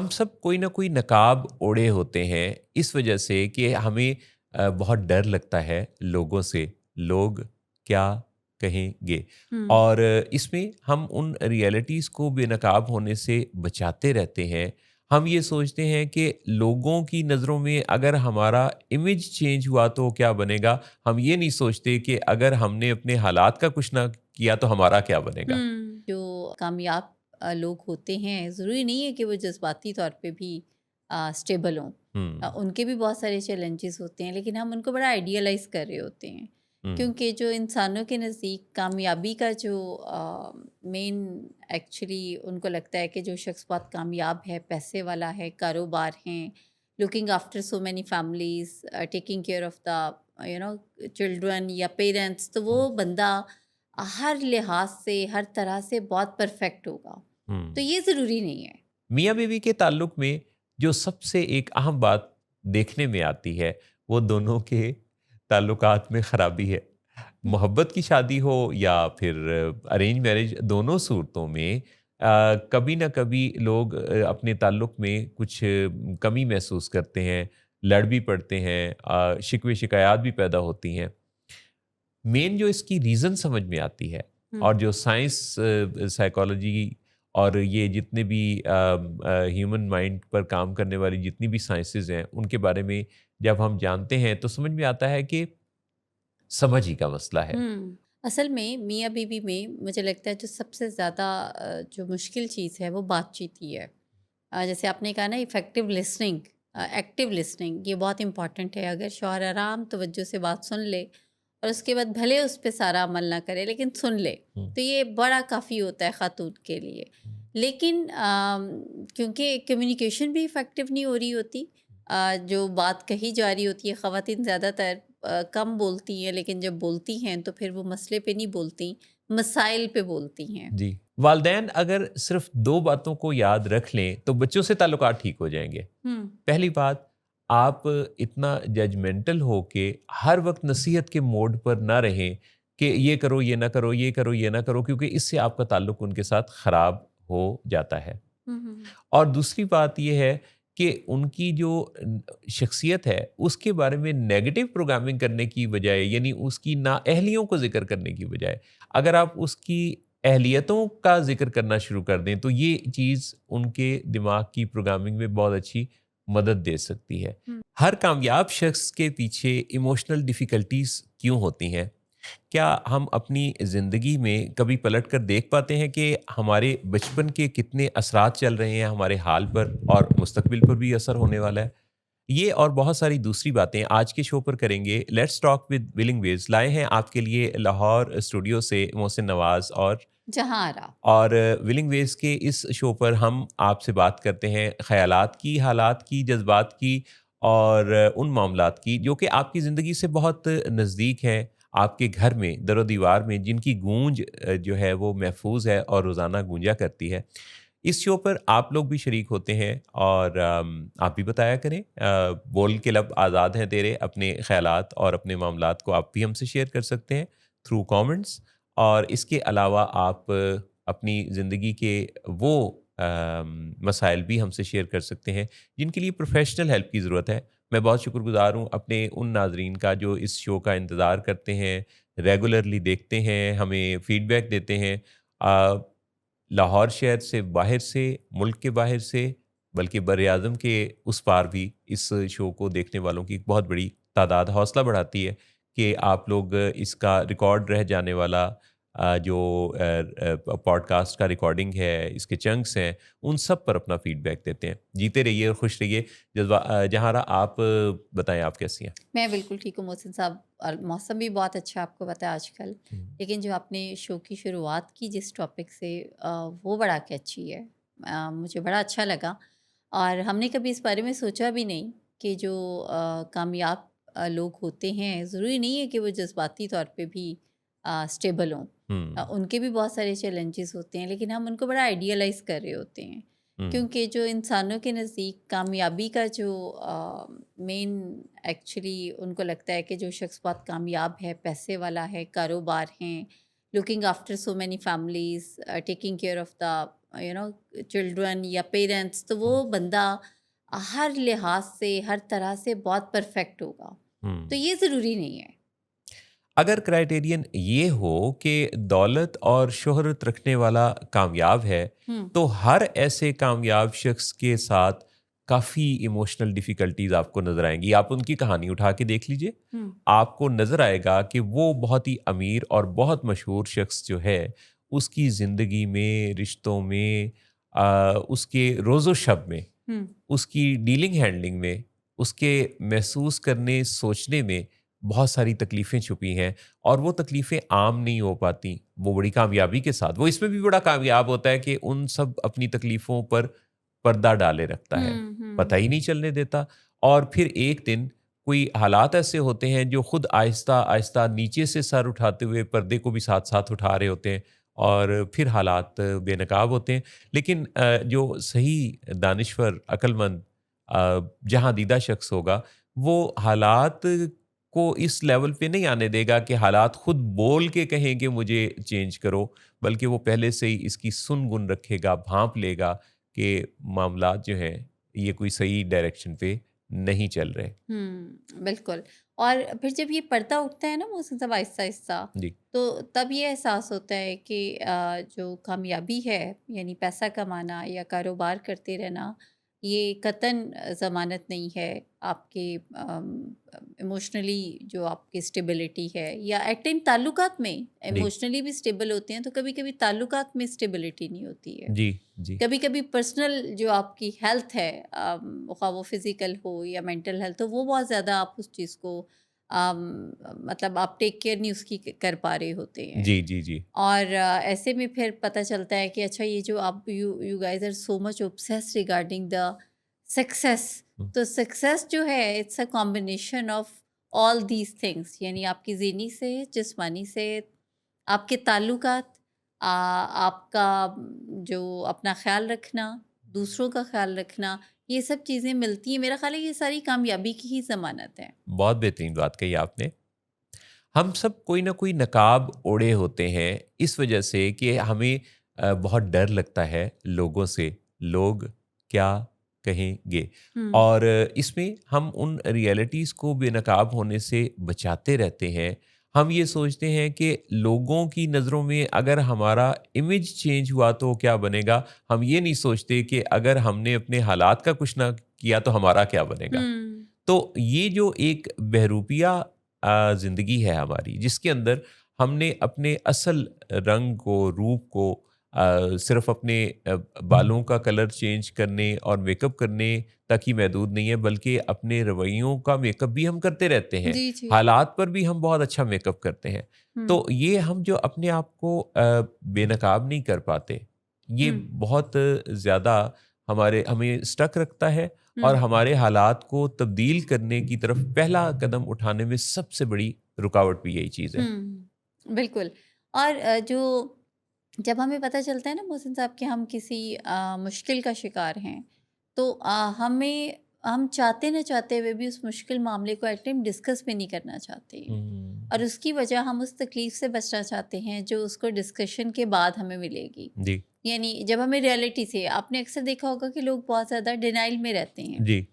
हम सब कोई ना कोई नकाब ओढ़े होते हैं इस वजह से कि हमें बहुत डर लगता है लोगों से, लोग क्या कहेंगे। हुँ, और इसमें हम उन रियलिटीज़ को बेनकाब होने से बचाते रहते हैं। हम ये सोचते हैं कि लोगों की नज़रों में अगर हमारा इमेज चेंज हुआ तो क्या बनेगा? हम ये नहीं सोचते कि अगर हमने अपने हालात का कुछ ना किया तो हमारा क्या बनेगा? जो कामयाब लोग होते हैं, ज़रूरी नहीं है कि वो जज़्बाती तौर पे भी स्टेबल हों। हुँ, उनके भी बहुत सारे चैलेंजेस होते हैं, लेकिन हम उनको बड़ा आइडियलाइज़ कर रहे होते हैं। हुँ, क्योंकि जो इंसानों के नज़दीक कामयाबी का जो मेन एक्चुअली उनको लगता है कि जो शख्स बहुत कामयाब है, पैसे वाला है, कारोबार हैं, looking after so many families, taking care of the you know children या पेरेंट्स, तो वो हुँ, बंदा हर लिहाज से, हर तरह से बहुत परफेक्ट होगा। तो हुँ। ये ज़रूरी नहीं है। मियाँ बीवी के ताल्लुक में जो सबसे एक अहम बात देखने में आती है, वो दोनों के ताल्लुकात में ख़राबी है। हुँ, मोहब्बत की शादी हो या फिर अरेंज मैरिज, दोनों सूरतों में कभी न कभी लोग अपने ताल्लुक में कुछ कमी महसूस करते हैं, लड़ भी पड़ते हैं, शिकवे शिकायत भी पैदा होती हैं। मेन जो इसकी रीज़न समझ में आती है हुँ, और जो साइंस साइकोलॉजी और ये जितने भी ह्यूमन माइंड पर काम करने वाली जितनी भी साइंसेज़ हैं, उनके बारे में जब हम जानते हैं तो समझ में आता है कि समझ ही का मसला है। हुँ। असल में मियाँ-बीवी में मुझे लगता है जो सबसे ज़्यादा जो मुश्किल चीज़ है वो बातचीत ही है। जैसे आपने कहा ना इफ़ेक्टिव लिसनिंग, एक्टिव लिसनिंग, ये बहुत इम्पॉर्टेंट है। अगर शौहर आराम तवज्जो से बात सुन ले और उसके बाद भले उस पे सारा अमल ना करे लेकिन सुन ले, हुँ, तो ये बड़ा काफ़ी होता है ख़ातून के लिए। हुँ, लेकिन क्योंकि कम्युनिकेशन भी इफ़ेक्टिव नहीं हो रही होती, जो बात कही जा रही होती है, ख़वातीन ज़्यादातर कम बोलती हैं, लेकिन जब बोलती हैं तो फिर वो मसले पे नहीं बोलती, मसाइल पे बोलती हैं। जी। वालदैन अगर सिर्फ़ 2 बातों को याद रख लें, तो बच्चों से ताल्लुकात ठीक हो जाएँगे। हुँ, पहली बात, आप इतना जजमेंटल हो के हर वक़्त नसीहत के मोड पर ना रहें कि ये करो, ये ना करो, ये करो, ये ना करो, क्योंकि इससे आपका ताल्लुक उनके साथ ख़राब हो जाता है। हुँ, हुँ, हुँ। और दूसरी बात ये है कि उनकी जो शख्सियत है, उसके बारे में नेगेटिव प्रोग्रामिंग करने की बजाय, यानी उसकी नाअहलियों को ज़िक्र करने की बजाय, अगर आप उसकी अहलियतों का ज़िक्र करना शुरू कर दें, तो ये चीज़ उनके दिमाग की प्रोग्रामिंग में बहुत अच्छी मदद दे सकती है। हुँ। हर कामयाब शख्स के पीछे इमोशनल डिफ़िकल्टीज़ क्यों होती हैं? क्या हम अपनी ज़िंदगी में कभी पलट कर देख पाते हैं कि हमारे बचपन के कितने असरात चल रहे हैं हमारे हाल पर और मुस्तकबिल पर भी असर होने वाला है? ये और बहुत सारी दूसरी बातें आज के शो पर करेंगे। Let's talk with willing waves लाए हैं आपके लिए लाहौर स्टूडियो से मोहसिन नवाज़ जहाँ आरा। और विलिंग वेव्स के इस शो पर हम आपसे बात करते हैं ख़यालात की, हालात की, जज़्बात की और उन मामलात की जो कि आपकी ज़िंदगी से बहुत नज़दीक हैं, आपके घर में, दरो-दीवार में, जिनकी गूंज जो है वो महफूज़ है और रोज़ाना गूंजा करती है। इस शो पर आप लोग भी शरीक होते हैं और आप भी बताया करें। बोल के लब आज़ाद हैं तेरे, अपने ख़यालात और अपने मामलात को आप भी हमसे शेयर कर सकते हैं थ्रू कमेंट्स। और इसके अलावा आप अपनी ज़िंदगी के वो मसाइल भी हमसे शेयर कर सकते हैं जिनके लिए प्रोफ़ेशनल हेल्प की ज़रूरत है। मैं बहुत शुक्रगुज़ार हूँ अपने उन नाज़रीन का जो इस शो का इंतज़ार करते हैं, रेगुलरली देखते हैं, हमें फ़ीडबैक देते हैं। अ, लाहौर शहर से बाहर से, मुल्क के बाहर से, बल्कि बर-ए-आज़म के उस पार भी इस शो को देखने वालों की एक बहुत बड़ी तादाद हौसला बढ़ाती है कि आप लोग इसका रिकॉर्ड रह जाने वाला जो पॉडकास्ट का रिकॉर्डिंग है, इसके चंक्स हैं, उन सब पर अपना फ़ीडबैक देते हैं। जीते रहिए और खुश रहिए। जहाँरा आप बताएँ आप कैसी हैं? मैं बिल्कुल ठीक हूँ मोहसिन साहब, और मौसम भी बहुत अच्छा है आपको पता है आजकल। हुँ। लेकिन जो आपने शो की शुरुआत की जिस टॉपिक से, वो बड़ा कैची है। मुझे बड़ा अच्छा लगा और हमने कभी इस बारे में सोचा भी नहीं कि जो कामयाब लोग होते हैं, ज़रूरी नहीं है कि वो जज़्बाती तौर पे भी स्टेबल हों। हुँ, उनके भी बहुत सारे चैलेंजेस होते हैं, लेकिन हम उनको बड़ा आइडियलाइज़ कर रहे होते हैं। हुँ, क्योंकि जो इंसानों के नज़दीक कामयाबी का जो मेन एक्चुअली उनको लगता है कि जो शख्स बहुत कामयाब है, पैसे वाला है, कारोबार हैं, looking after so many families, taking care of the children या पेरेंट्स, तो वो बंदा हर लिहाज से, हर तरह से बहुत परफेक्ट होगा। तो हम्म। ये ज़रूरी नहीं है। अगर क्राइटेरियन ये हो कि दौलत और शोहरत रखने वाला कामयाब है, हुँ, तो हर ऐसे कामयाब शख्स के साथ काफ़ी इमोशनल डिफ़िकल्टीज़ आपको नज़र आएँगी। आप उनकी कहानी उठा के देख लीजिए, हुँ, आपको नज़र आएगा कि वो बहुत ही अमीर और बहुत मशहूर शख्स जो है, उसकी ज़िंदगी में, रिश्तों में, उसके रोज़ो शब में, हुँ, उसकी डीलिंग हैंडलिंग में, उसके महसूस करने, सोचने में बहुत सारी तकलीफ़ें छुपी हैं और वो तकलीफ़ें आम नहीं हो पाती, वो बड़ी कामयाबी के साथ। वो इसमें भी बड़ा कामयाब होता है कि उन सब अपनी तकलीफ़ों पर पर्दा डाले रखता है, हुँ, पता हुँ, ही नहीं चलने देता और फिर एक दिन कोई हालात ऐसे होते हैं जो खुद आहिस्ता-आहिस्ता नीचे से सर उठाते हुए पर्दे को भी साथ-साथ उठा रहे होते हैं और फिर हालात बेनकाब होते हैं। लेकिन जो सही दानिशवर, अक्लमंद जहाँदीदा शख्स होगा, वो हालात को इस लेवल पे नहीं आने देगा कि हालात खुद बोल के कहें कि मुझे चेंज करो, बल्कि वो पहले से ही इसकी सुन-गुन रखेगा, भाँप लेगा कि मामलात जो हैं, ये कोई सही डायरेक्शन पे नहीं चल रहे। बिल्कुल। और फिर जब ये पर्दा उठता है ना मौसम साहब आहिस्ता-आहिस्ता, जी, तो तब ये एहसास होता है कि जो कामयाबी है, यानी पैसा कमाना या कारोबार करते रहना, ये कतई ज़मानत नहीं है आपके इमोशनली जो आपकी स्टेबिलिटी है, या एट टाइम ताल्लुकात में जी, इमोशनली भी स्टेबल होते हैं, तो कभी-कभी ताल्लुकात में स्टेबिलिटी नहीं होती है। जी, जी, कभी-कभी पर्सनल जो आपकी हेल्थ है, ख़्वाह वो फिज़िकल हो या मेंटल हेल्थ हो, वो बहुत ज़्यादा आप उस चीज़ को मतलब आप टेक केयर नहीं उसकी कर पा रहे होते हैं। जी, जी, जी, और ऐसे में फिर पता चलता है कि अच्छा, ये जो आप you you guys are so much obsessed regarding the success. हुँ, तो सक्सेस जो है, it's a combination of all these things, यानी आपकी ज़हनी सेहत, जिस्मानी सेहत, आपके ताल्लुकात, आपका जो अपना ख़्याल रखना, दूसरों का ख़्याल रखना, ये सब चीज़ें मिलती हैं। मेरा ख़्याल है ये सारी कामयाबी की ही ज़मानत है। बहुत बेहतरीन बात कही आपने। हम सब कोई ना कोई नकाब ओढ़े होते हैं इस वजह से कि हमें बहुत डर लगता है लोगों से, लोग क्या कहेंगे? हुँ, और इसमें हम उन रियलिटीज़ को बेनकाब होने से बचाते रहते हैं। हम ये सोचते हैं कि लोगों की नज़रों में अगर हमारा इमेज चेंज हुआ तो क्या बनेगा? हम ये नहीं सोचते कि अगर हमने अपने हालात का कुछ ना किया तो हमारा क्या बनेगा? हुँ, तो ये जो एक बहरूपिया ज़िंदगी है हमारी, जिसके अंदर हमने अपने असल रंग को, रूप को सिर्फ़ अपने बालों का कलर चेंज करने और मेकअप करने तक ही महदूद नहीं है, बल्कि अपने रवैयों का मेकअप भी हम करते रहते हैं। जी, जी। हालात पर भी हम बहुत अच्छा मेकअप करते हैं। हुँ, तो ये हम जो अपने आप को बेनकाब नहीं कर पाते, ये हुँ, बहुत ज़्यादा हमें स्टक रखता है और हुँ, हमारे हालात को तब्दील करने की तरफ पहला कदम उठाने में सबसे बड़ी रुकावट भी यही चीज़ है। बिल्कुल। और जो जब हमें पता चलता है ना मोहसिन साहब कि हम किसी मुश्किल का शिकार हैं, तो हम चाहते ना चाहते हुए भी उस मुश्किल मामले को एट टाइम डिस्कस भी नहीं करना चाहते हैं, और हुँ, उसकी वजह हम उस तकलीफ से बचना चाहते हैं जो उसको डिस्कशन के बाद हमें मिलेगी। जी, यानी जब हमें रियलिटी से, आपने अक्सर देखा होगा कि लोग बहुत ज़्यादा डिनाइल में रहते हैं। जी,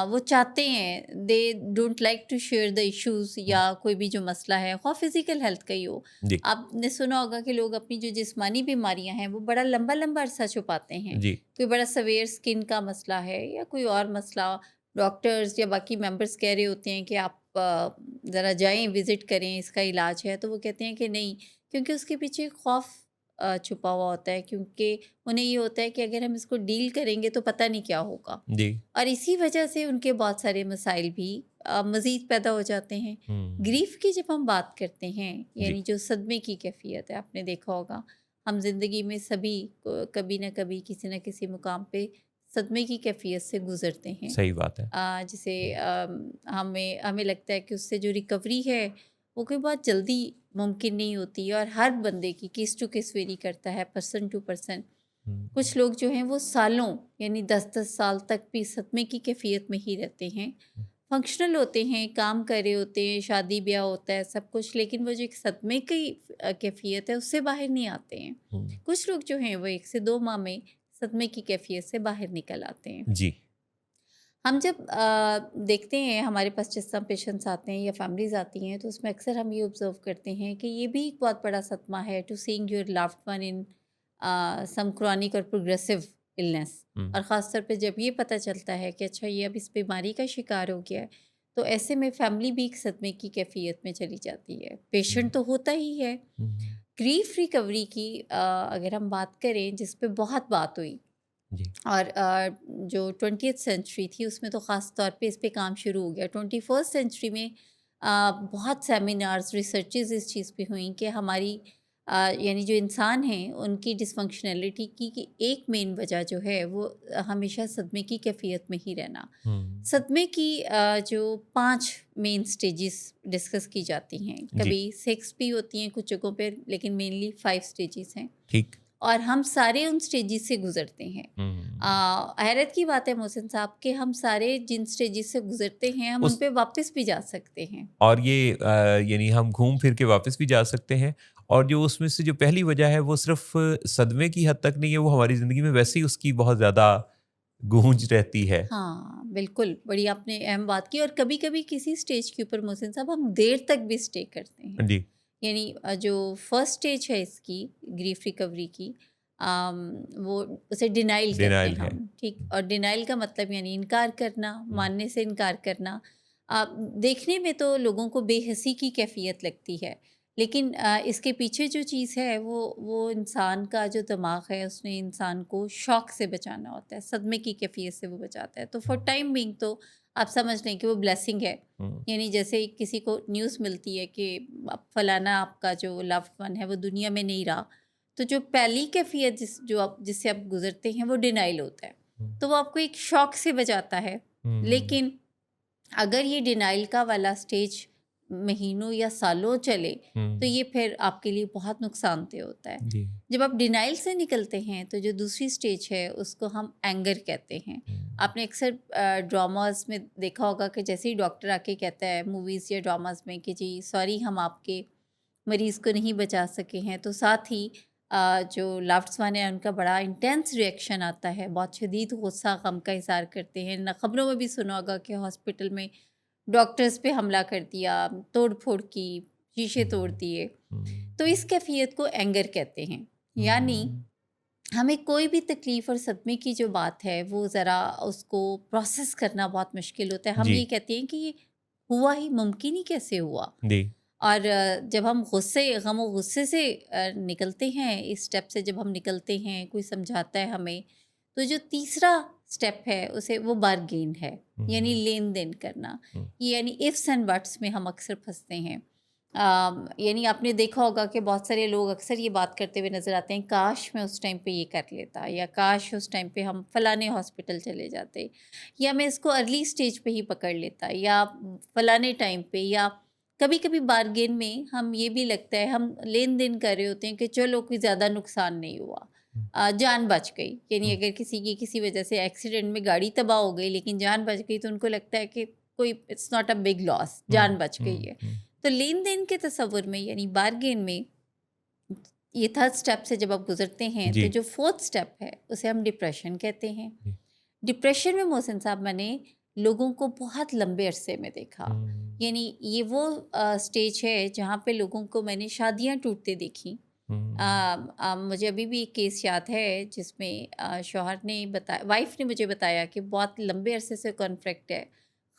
वो चाहते हैं, they don't like to share the issues, हुँ, या कोई भी जो मसला है, ख़्वाह फिजिकल हेल्थ का ही हो। जी, आपने सुना होगा कि लोग अपनी जो जिस्मानी बीमारियां हैं वो बड़ा लंबा लंबा अरसा छुपाते हैं। जी, कोई बड़ा सवेयर स्किन का मसला है या कोई और मसला, डॉक्टर्स या बाकी मेंबर्स कह रहे होते हैं कि आप ज़रा जाएं, विजिट करें, इसका इलाज है, तो वो कहते हैं कि नहीं, क्योंकि उसके पीछे खौफ छुपा हुआ होता है, क्योंकि उन्हें ये होता है कि अगर हम इसको डील करेंगे तो पता नहीं क्या होगा। जी, और इसी वजह से उनके बहुत सारे मसाइल भी मज़ीद पैदा हो जाते हैं। हुँ, ग्रीफ़ की जब हम बात करते हैं, जी, यानी जो सदमे की कैफ़ियत है, आपने देखा होगा, हम ज़िंदगी में सभी को कभी न कभी किसी न किसी मुकाम पे सदमे की कैफ़ियत से गुज़रते हैं। सही बात है। जिसे हमें हमें लगता है कि उससे जो रिकवरी है, वो कोई बहुत जल्दी मुमकिन नहीं होती है, और हर बंदे की केस टू केस वेरी करता है, पर्सन टू पर्सन। हुँ, कुछ लोग जो हैं वो सालों, यानी 10-10 साल तक भी सदमे की कैफ़ियत में ही रहते हैं। फंक्शनल होते हैं, काम कर रहे होते हैं, शादी ब्याह होता है, सब कुछ, लेकिन वो जो एक सदमे की कैफ़ियत है, उससे बाहर नहीं आते हैं। हुँ। कुछ लोग जो हैं, वो 1 से 2 माह में सदमे की कैफ़ियत से बाहर निकल आते हैं। जी। हम जब देखते हैं हमारे पास जिस तरह पेशेंट्स आते हैं या फैमिलीज़ आती हैं, तो उसमें अक्सर हम ये ऑब्ज़र्व करते हैं कि ये भी एक बहुत बड़ा सदमा है to seeing your loved one in some chronic और प्रोग्रेसिव इलनेस। हुँ, और ख़ास तौर पे जब ये पता चलता है कि अच्छा ये अब इस बीमारी का शिकार हो गया है, तो ऐसे में फैमिली भी एक सदमे की कैफ़ियत में चली जाती है। हुँ, पेशेंट तो होता ही है। हुँ। ग्रीफ़ रिकवरी की अगर हम बात करें, जिस पे बहुत बात हुई, जी। और जो 20th सेंचुरी थी उसमें तो ख़ास तौर पे इस पे काम शुरू हो गया। 21st सेंचुरी में बहुत सेमिनार्स, रिसर्चेज़ इस चीज़ पे हुई कि हमारी यानी जो इंसान हैं उनकी डिसफंक्शनैलिटी की एक मेन वजह जो है वो हमेशा सदमे की कैफ़ियत में ही रहना। हुँ। सदमे की जो 5 मेन स्टेजेस डिस्कस की जाती हैं, जी, कभी 6 भी होती हैं कुछ जगहों पे, लेकिन मेनली 5 स्टेजेस हैं। ठीक। और हम सारे उन स्टेजेस से गुज़रते हैं। हुँ। हैरत की बात है मोहसिन साहब कि हम सारे जिन स्टेजेस से गुज़रते हैं, हम उन उस पे वापस भी जा सकते हैं। और ये यानी हम घूम फिर के वापस भी जा सकते हैं और जो उसमें से जो पहली वजह है वो सिर्फ़ सदमे की हद तक नहीं है, वो हमारी ज़िंदगी में वैसे ही उसकी बहुत ज़्यादा गूँज रहती है। हाँ, बिल्कुल, बड़ी आपने अहम बात की। और कभी-कभी किसी स्टेज के ऊपर मोहसिन साहब हम देर तक भी स्टे करते हैं। जी, यानी जो फर्स्ट स्टेज है इसकी ग्रीफ रिकवरी की, वो उसे डिनाइल कहते डिनायल हैं है। हम, ठीक। और डिनाइल का मतलब यानी इनकार करना, हुँ, मानने से इनकार करना। देखने में तो लोगों को बेहसी की कैफियत लगती है, लेकिन इसके पीछे जो चीज़ है वो इंसान का जो दिमाग है, उसने इंसान को शॉक से बचाना होता है, सदमे की कैफियत से वो बचाता है। तो फॉर टाइम बीइंग तो आप समझ लें कि वो ब्लेसिंग है। हुँ, यानी जैसे किसी को न्यूज़ मिलती है कि अब फलाना आपका जो लव्ड वन है वो दुनिया में नहीं रहा, तो जो पहली कैफ़ियत जिससे आप गुज़रते हैं वो डिनाइल होता है। हुँ, तो वो आपको एक शॉक से बचाता है। हुँ, लेकिन अगर ये डिनाइल का वाला स्टेज महीनों या सालों चले, तो हुँ, ये फिर आपके लिए बहुत नुकसानदेह होता है। जी, जब आप डिनाइल से निकलते हैं, तो जो दूसरी स्टेज है उसको हम एंगर कहते हैं। हुँ, आपने अक्सर ड्रामास में देखा होगा कि जैसे ही डॉक्टर आके कहता है मूवीज़ या ड्रामास में कि जी सॉरी, हम आपके मरीज़ को नहीं बचा सके हैं, तो साथ ही जो लव्ड वन है उनका बड़ा इंटेंस रिएक्शन आता है, बहुत शदीद गुस्सा, गम का इज़हार करते हैं। न खबरों में भी सुना होगा कि हॉस्पिटल में डॉक्टर्स पे हमला कर दिया, तोड़-फोड़ की, शीशे तोड़ हुँ, दिए। हुँ, तो इस कैफ़ियत को एंगर कहते हैं। यानी हुँ, हमें कोई भी तकलीफ़ और सदमे की जो बात है, वो ज़रा उसको प्रोसेस करना बहुत मुश्किल होता है। हम जी, ये कहते हैं कि ये हुआ ही, मुमकिन ही कैसे हुआ? जी, और जब हम गम और गुस्से से निकलते हैं, इस स्टेप से जब हम निकलते हैं, कोई समझाता है हमें, तो जो तीसरा स्टेप है उसे वो बार्गेन है, यानी हुँ, लेन देन करना। हुँ, ये यानी इफ्स एंड बट्स में हम अक्सर फंसते हैं। यानी आपने देखा होगा कि बहुत सारे लोग अक्सर ये बात करते हुए नजर आते हैं, काश मैं उस टाइम पे ये कर लेता, या काश उस टाइम पे हम फलाने हॉस्पिटल चले जाते, या मैं इसको अर्ली स्टेज पे ही पकड़ लेता, या फलाने टाइम पे, या कभी-कभी बार्गेन में हम ये भी लगता है, हम लेन-देन कर रहे होते हैं कि चलो कोई ज़्यादा नुकसान नहीं हुआ। हुँ, जान बच गई। यानी हुँ, अगर किसी की किसी वजह से एक्सीडेंट में गाड़ी तबाह हो गई लेकिन जान बच गई, तो उनको लगता है कि कोई it's not a big loss, जान हुँ, बच गई हुँ, है। हुँ, तो लेन-देन के तस्वुर में यानी बार्गेन में ये थर्ड स्टेप से जब आप गुज़रते हैं, तो जी, जो फोर्थ स्टेप है उसे हम डिप्रेशन कहते हैं। जी, डिप्रेशन में मोहसिन साहब मैंने लोगों को बहुत लंबे अरसे में देखा। हुँ, यानी ये वो स्टेज है जहाँ पे लोगों को मैंने शादियाँ टूटते देखी। हुँ, मुझे अभी भी एक केस याद है जिसमें शौहर ने बताया, वाइफ ने मुझे बताया कि बहुत लंबे अरसे से कॉन्फ्लिक्ट है।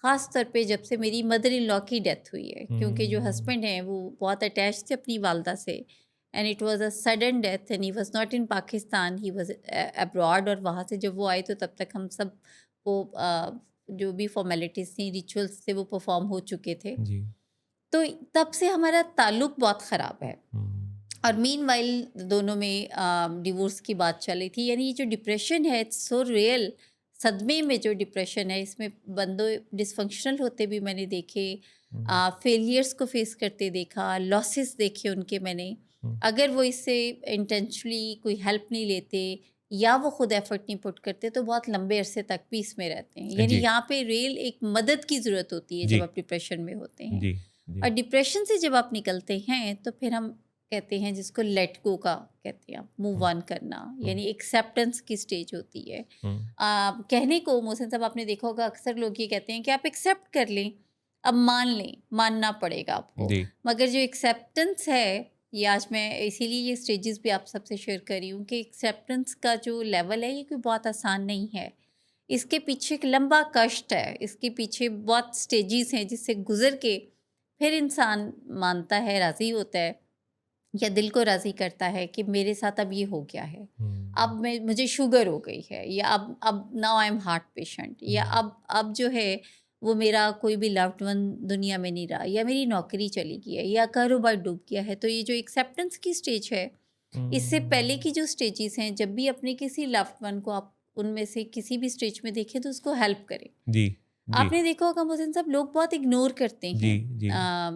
ख़ास तौर पे जब से मेरी मदर इन लॉ की डेथ हुई है, क्योंकि जो हुँ, हस्बैंड हैं वो बहुत अटैच थे अपनी वालदा से, and it was a sudden death and he was not in Pakistan, he was abroad. और वहाँ से जब वो आए तो तब तक हम सब वो जो भी फॉर्मेलिटीज़ थी, रिचुअल्स थे, वो परफ़ॉर्म हो चुके थे। जी, तो तब से हमारा ताल्लुक बहुत ख़राब है। हुँ, और मीनवाइल दोनों में डिवोर्स की बात चल रही थी। यानी ये जो डिप्रेशन है, इट्स सो रियल। सदमे में जो डिप्रेशन है, इसमें बंदे डिसफंक्शनल होते भी मैंने देखे, हुँ, फेलियर्स को फेस करते देखा, लॉसेस देखे उनके मैंने। हुँ, अगर वो इससे इंटेंशनली कोई हेल्प नहीं लेते या वो खुद एफर्ट नहीं पुट करते तो बहुत लंबे अरसे तक भी इसमें रहते हैं। यानी जी, यहाँ पे रियल एक मदद की ज़रूरत होती है जी, जब आप डिप्रेशन में होते हैं। जी, जी। और डिप्रेशन से जब आप निकलते हैं तो फिर हम कहते हैं जिसको लेट गो का कहते हैं, आप मूव हुँ, ऑन करना, हुँ, यानी एक्सेप्टेंस की स्टेज होती है। हुँ। कहने को मोहसिन साहब आपने देखा होगा अक्सर लोग ये कहते हैं कि आप एक्सेप्ट कर लें, अब मान लें, मानना पड़ेगा आपको। जी, मगर जो एक्सेप्टेंस है, ये आज मैं इसीलिए ये स्टेजेस भी आप सबसे शेयर कर रही हूँ कि एक्सेप्टेंस का जो लेवल है ये कोई बहुत आसान नहीं है। इसके पीछे एक लंबा कष्ट है, इसके पीछे बहुत स्टेजेस हैं जिससे गुजर के फिर इंसान मानता है, राज़ी होता है या दिल को राज़ी करता है कि मेरे साथ अब ये हो गया है। हुँ, अब मैं मुझे शुगर हो गई है, या अब now I am heart patient, या हुँ, अब जो है वो मेरा कोई भी लव्ड वन दुनिया में नहीं रहा, या मेरी नौकरी चली गई है, या कारोबार डूब गया है। तो ये जो एक्सेप्टेंस की स्टेज है, इससे पहले हुँ। की जो स्टेजेस हैं, जब भी अपने किसी लव्ड वन को आप उनमें से किसी भी स्टेज में देखें तो उसको हेल्प करें। जी, जी, आपने देखा होगा मोहसिन साहब, लोग बहुत इग्नोर करते जी, हैं। जी,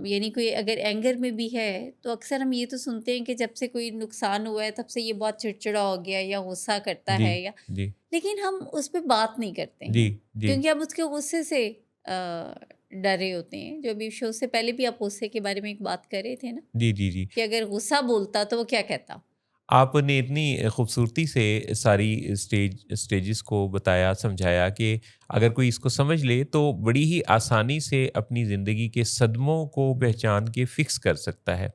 यानी कोई अगर एंगर में भी है तो अक्सर हम ये तो सुनते हैं कि जब से कोई नुकसान हुआ है तब से ये बहुत चिड़चिड़ा हो गया या गुस्सा करता जी, है, या जी, लेकिन हम उस पे बात नहीं करते जी, हैं जी, क्योंकि आप उसके गुस्से से डरे होते हैं। जो अभी शो से पहले भी आप गुस्से के बारे में एक बात कर रहे थे ना, जी, जी, जी। कि अगर गुस्सा बोलता तो वो क्या कहता। आपने इतनी खूबसूरती से सारी स्टेजेस को बताया, समझाया कि अगर कोई इसको समझ ले तो बड़ी ही आसानी से अपनी ज़िंदगी के सदमों को पहचान के फ़िक्स कर सकता है।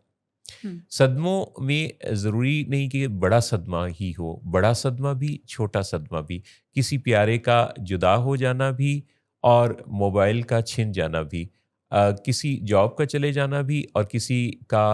हम्म। सदमों में ज़रूरी नहीं कि बड़ा सदमा ही हो, बड़ा सदमा भी, छोटा सदमा भी, किसी प्यारे का जुदा हो जाना भी और मोबाइल का छिन जाना भी, किसी जॉब का चले जाना भी और किसी का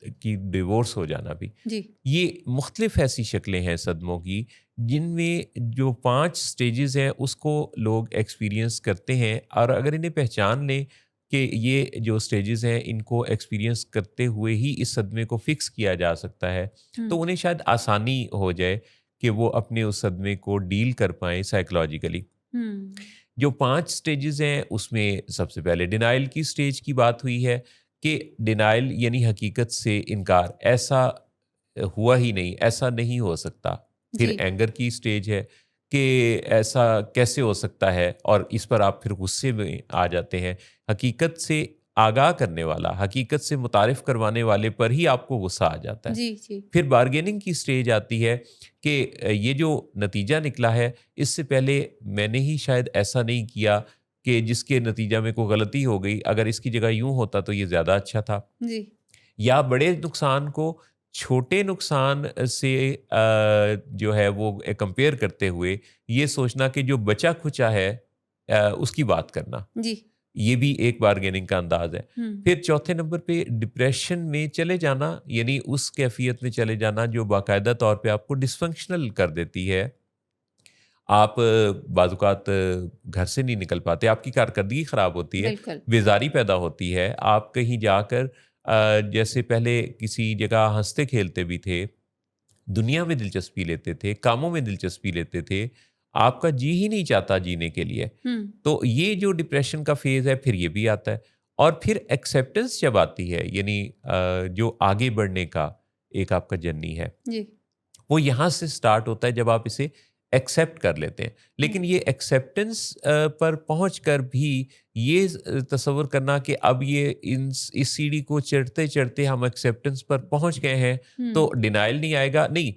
की डिवोर्स हो जाना भी। जी। ये मुख्तलिफ ऐसी शक्लें हैं सदमों की, जिनमें जो 5 स्टेजेस हैं उसको लोग एक्सपीरियंस करते हैं और अगर इन्हें पहचान लें कि ये जो स्टेजेस हैं इनको एक्सपीरियंस करते हुए ही इस सदमे को फ़िक्स किया जा सकता है, तो हम्म। उन्हें शायद आसानी हो जाए कि वो अपने उस सदमे को डील कर पाएँ साइकोलॉजिकली। हम्म। जो 5 स्टेजेस हैं उसमें सबसे पहले डिनायल की स्टेज की बात हुई है कि डिनायल यानी हकीकत से इनकार, ऐसा हुआ ही नहीं, ऐसा नहीं हो सकता। जी। फिर एंगर की स्टेज है कि ऐसा कैसे हो सकता है और इस पर आप फिर गुस्से में आ जाते हैं। हकीकत से आगाह करने वाला, हकीकत से मुतारिफ करवाने वाले पर ही आपको गुस्सा आ जाता है। जी। जी। फिर बार्गेनिंग की स्टेज आती है कि ये जो नतीजा निकला है, इससे पहले मैंने ही शायद ऐसा नहीं किया कि जिसके नतीजा में कोई गलती हो गई, अगर इसकी जगह यूँ होता तो ये ज़्यादा अच्छा था। जी। या बड़े नुकसान को छोटे नुकसान से जो है वो कंपेयर करते हुए ये सोचना कि जो बचा-खुचा है उसकी बात करना। जी। ये भी एक बार्गेनिंग का अंदाज़ है। हम्म। फिर चौथे नंबर पे डिप्रेशन में चले जाना, यानी उस कैफ़ियत में चले जाना जो बाकायदा तौर पे आपको डिसफंक्शनल कर देती है। आप बाज़-औक़ात घर से नहीं निकल पाते, आपकी कारकर्दगी ख़राब होती है, बिल्कुल। बेज़ारी पैदा होती है। आप कहीं जाकर जैसे पहले किसी जगह हँसते-खेलते भी थे, दुनिया में दिलचस्पी लेते थे, कामों में दिलचस्पी लेते थे, आपका जी ही नहीं चाहता जीने के लिए। हम्म। तो ये जो डिप्रेशन का फ़ेज़ है फिर ये भी आता है और फिर एक्सेप्टेंस जब आती है यानी जो आगे बढ़ने का एक आपका जर्नी है, जी। वो यहाँ से स्टार्ट होता है जब आप इसे एक्सेप्ट कर लेते हैं। लेकिन ये एक्सेप्टेंस पर पहुँचकर भी ये तसव्वुर करना कि अब ये इस सीढ़ी को चढ़ते-चढ़ते हम एक्सेप्टेंस पर पहुँच गए हैं, हम्म। तो डिनायल नहीं आएगा, नहीं,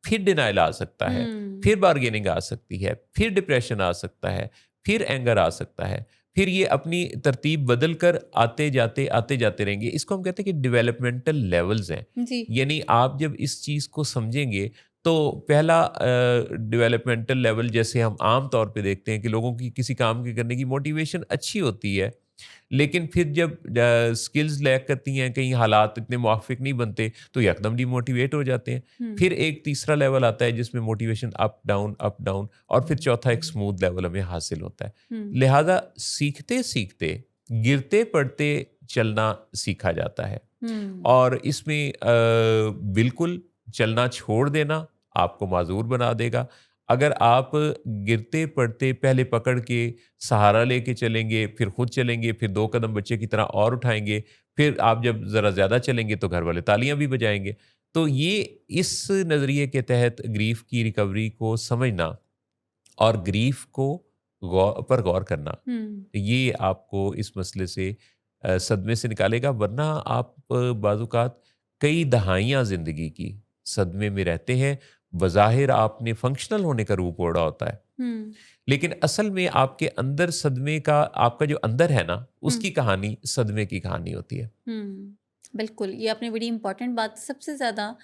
फिर डिनायल आ सकता है, हम्म। फिर बार्गेनिंग आ सकती है, फिर डिप्रेशन आ सकता है, फिर एंगर आ सकता है, फिर ये अपनी तरतीब बदल कर आते जाते रहेंगे। इसको हम कहते हैं कि डेवलपमेंटल लेवल्स हैं। जी। यानी आप जब इस चीज़ को समझेंगे तो पहला डेवलपमेंटल लेवल जैसे हम आम तौर पे देखते हैं कि लोगों की किसी काम के करने की मोटिवेशन अच्छी होती है, लेकिन फिर जब स्किल्स लैक करती हैं, कहीं हालात इतने मुवाफ़िक नहीं बनते, तो यकदम डिमोटिवेट हो जाते हैं। हम्म। फिर एक तीसरा लेवल आता है जिसमें मोटिवेशन अप डाउन और फिर चौथा एक स्मूथ लेवल हमें हासिल होता है। हम्म। लिहाजा सीखते-सीखते, गिरते-पड़ते चलना सीखा जाता है हम्म। और इसमें बिल्कुल चलना छोड़ देना आपको माज़ूर बना देगा। अगर आप गिरते-पड़ते पहले पकड़ के सहारा लेके चलेंगे, फिर खुद चलेंगे, फिर 2 कदम बच्चे की तरह और उठाएँगे, फिर आप जब ज़रा ज़्यादा चलेंगे तो घर वाले तालियाँ भी बजाएँगे। तो ये इस नज़रिए के तहत ग्रीफ की रिकवरी को समझना और ग्रीफ को गौर करना, हुँ, ये आपको इस मसले से सदमे से निकालेगा। वरना आप बाज़-औक़ात कई दहाइयाँ ज़िंदगी की सदमे में रहते हैं। बज़ाहिर आपने फ़ंक्शनल होने का रूप ओढ़ा होता है, हुँ, लेकिन असल में आपके अंदर सदमे का, आपका जो अंदर है ना, हुँ, उसकी कहानी सदमे की कहानी होती है। हुँ। बिल्कुल, ये आपने बड़ी इम्पोर्टेंट बात सबसे ज़्यादा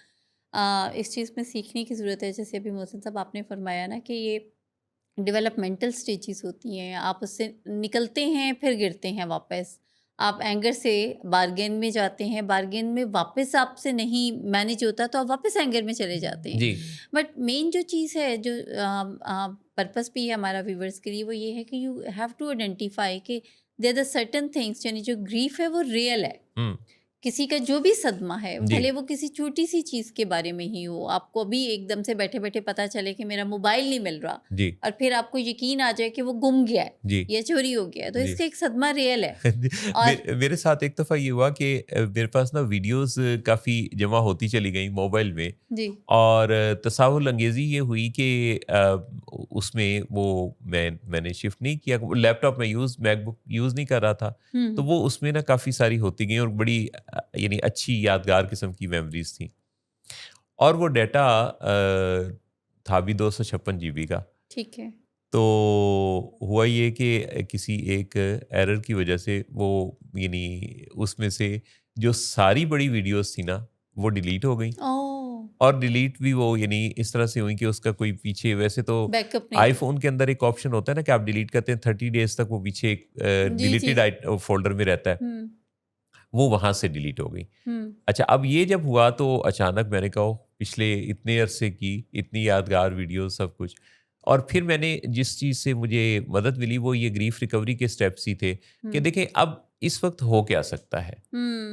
इस चीज़ में सीखने की ज़रूरत है। जैसे अभी मोहसिन साहब आपने फरमाया ना कि ये डेवलपमेंटल स्टेजेस होती हैं, आप उससे निकलते हैं फिर गिरते हैं वापस। आप एंगर से बार्गेन में जाते हैं, बार्गेन में वापस आपसे नहीं मैनेज होता तो आप वापस एंगर में चले जाते हैं। जी, बट मेन जो चीज़ है जो पर्पस भी है हमारा व्यूअर्स के लिए वो ये है कि यू हैव टू आइडेंटिफाई कि देयर आर सर्टेन थिंग्स, यानी जो ग्रीफ है वो रियल है। हुँ, किसी का जो भी सदमा है, जी, भले वो किसी छोटी-सी चीज़ के बारे में ही हो, आपको अभी एकदम से बैठे-बैठे पता चले कि मेरा मोबाइल नहीं मिल रहा जी, और फिर आपको यकीन आ जाए कि वो गुम गया है जी, या चोरी हो गया है, तो जी। इसका एक सदमा रियल है। और मेरे साथ एक दफ़ा ये हुआ कि मेरे पास ना वीडियोस काफ़ी जमा होती चली गई मोबाइल में, जी। और तसाहुल अंगेज़ी ये हुई कि उसमें वो मैंने शिफ्ट नहीं किया, वो लैपटॉप में मैकबुक यूज़ नहीं कर रहा था, तो हुँ। वो उसमें ना काफ़ी सारी होती गई और बड़ी यानी अच्छी यादगार किस्म की मेमोरीज थी, और वो डाटा था भी 256 जीबी का। ठीक है। तो हुआ ये कि किसी एक एरर की वजह से वो, यानी उसमें से जो सारी बड़ी वीडियोस थी ना, वो डिलीट हो गई। ओह! और डिलीट भी वो यानी इस तरह से हुई कि उसका कोई पीछे, वैसे तो बैकअप नहीं था। आईफ़ोन के अंदर एक ऑप्शन होता है ना कि आप डिलीट करते हैं 30 डेज़ तक वो पीछे एक जी, जी। डिलीटेड फ़ोल्डर में रहता है, हुँ, वो वहाँ से डिलीट हो गई। हुँ, अच्छा, अब ये जब हुआ तो अचानक मैंने कहा, "ओह! पिछले इतने अरसे की इतनी यादगार वीडियो सब कुछ।" और फिर मैंने जिस चीज़ से मुझे मदद मिली वो ये ग्रीफ रिकवरी के स्टेप्स ही थे कि हुँ, देखें अब इस वक़्त हो क्या सकता है?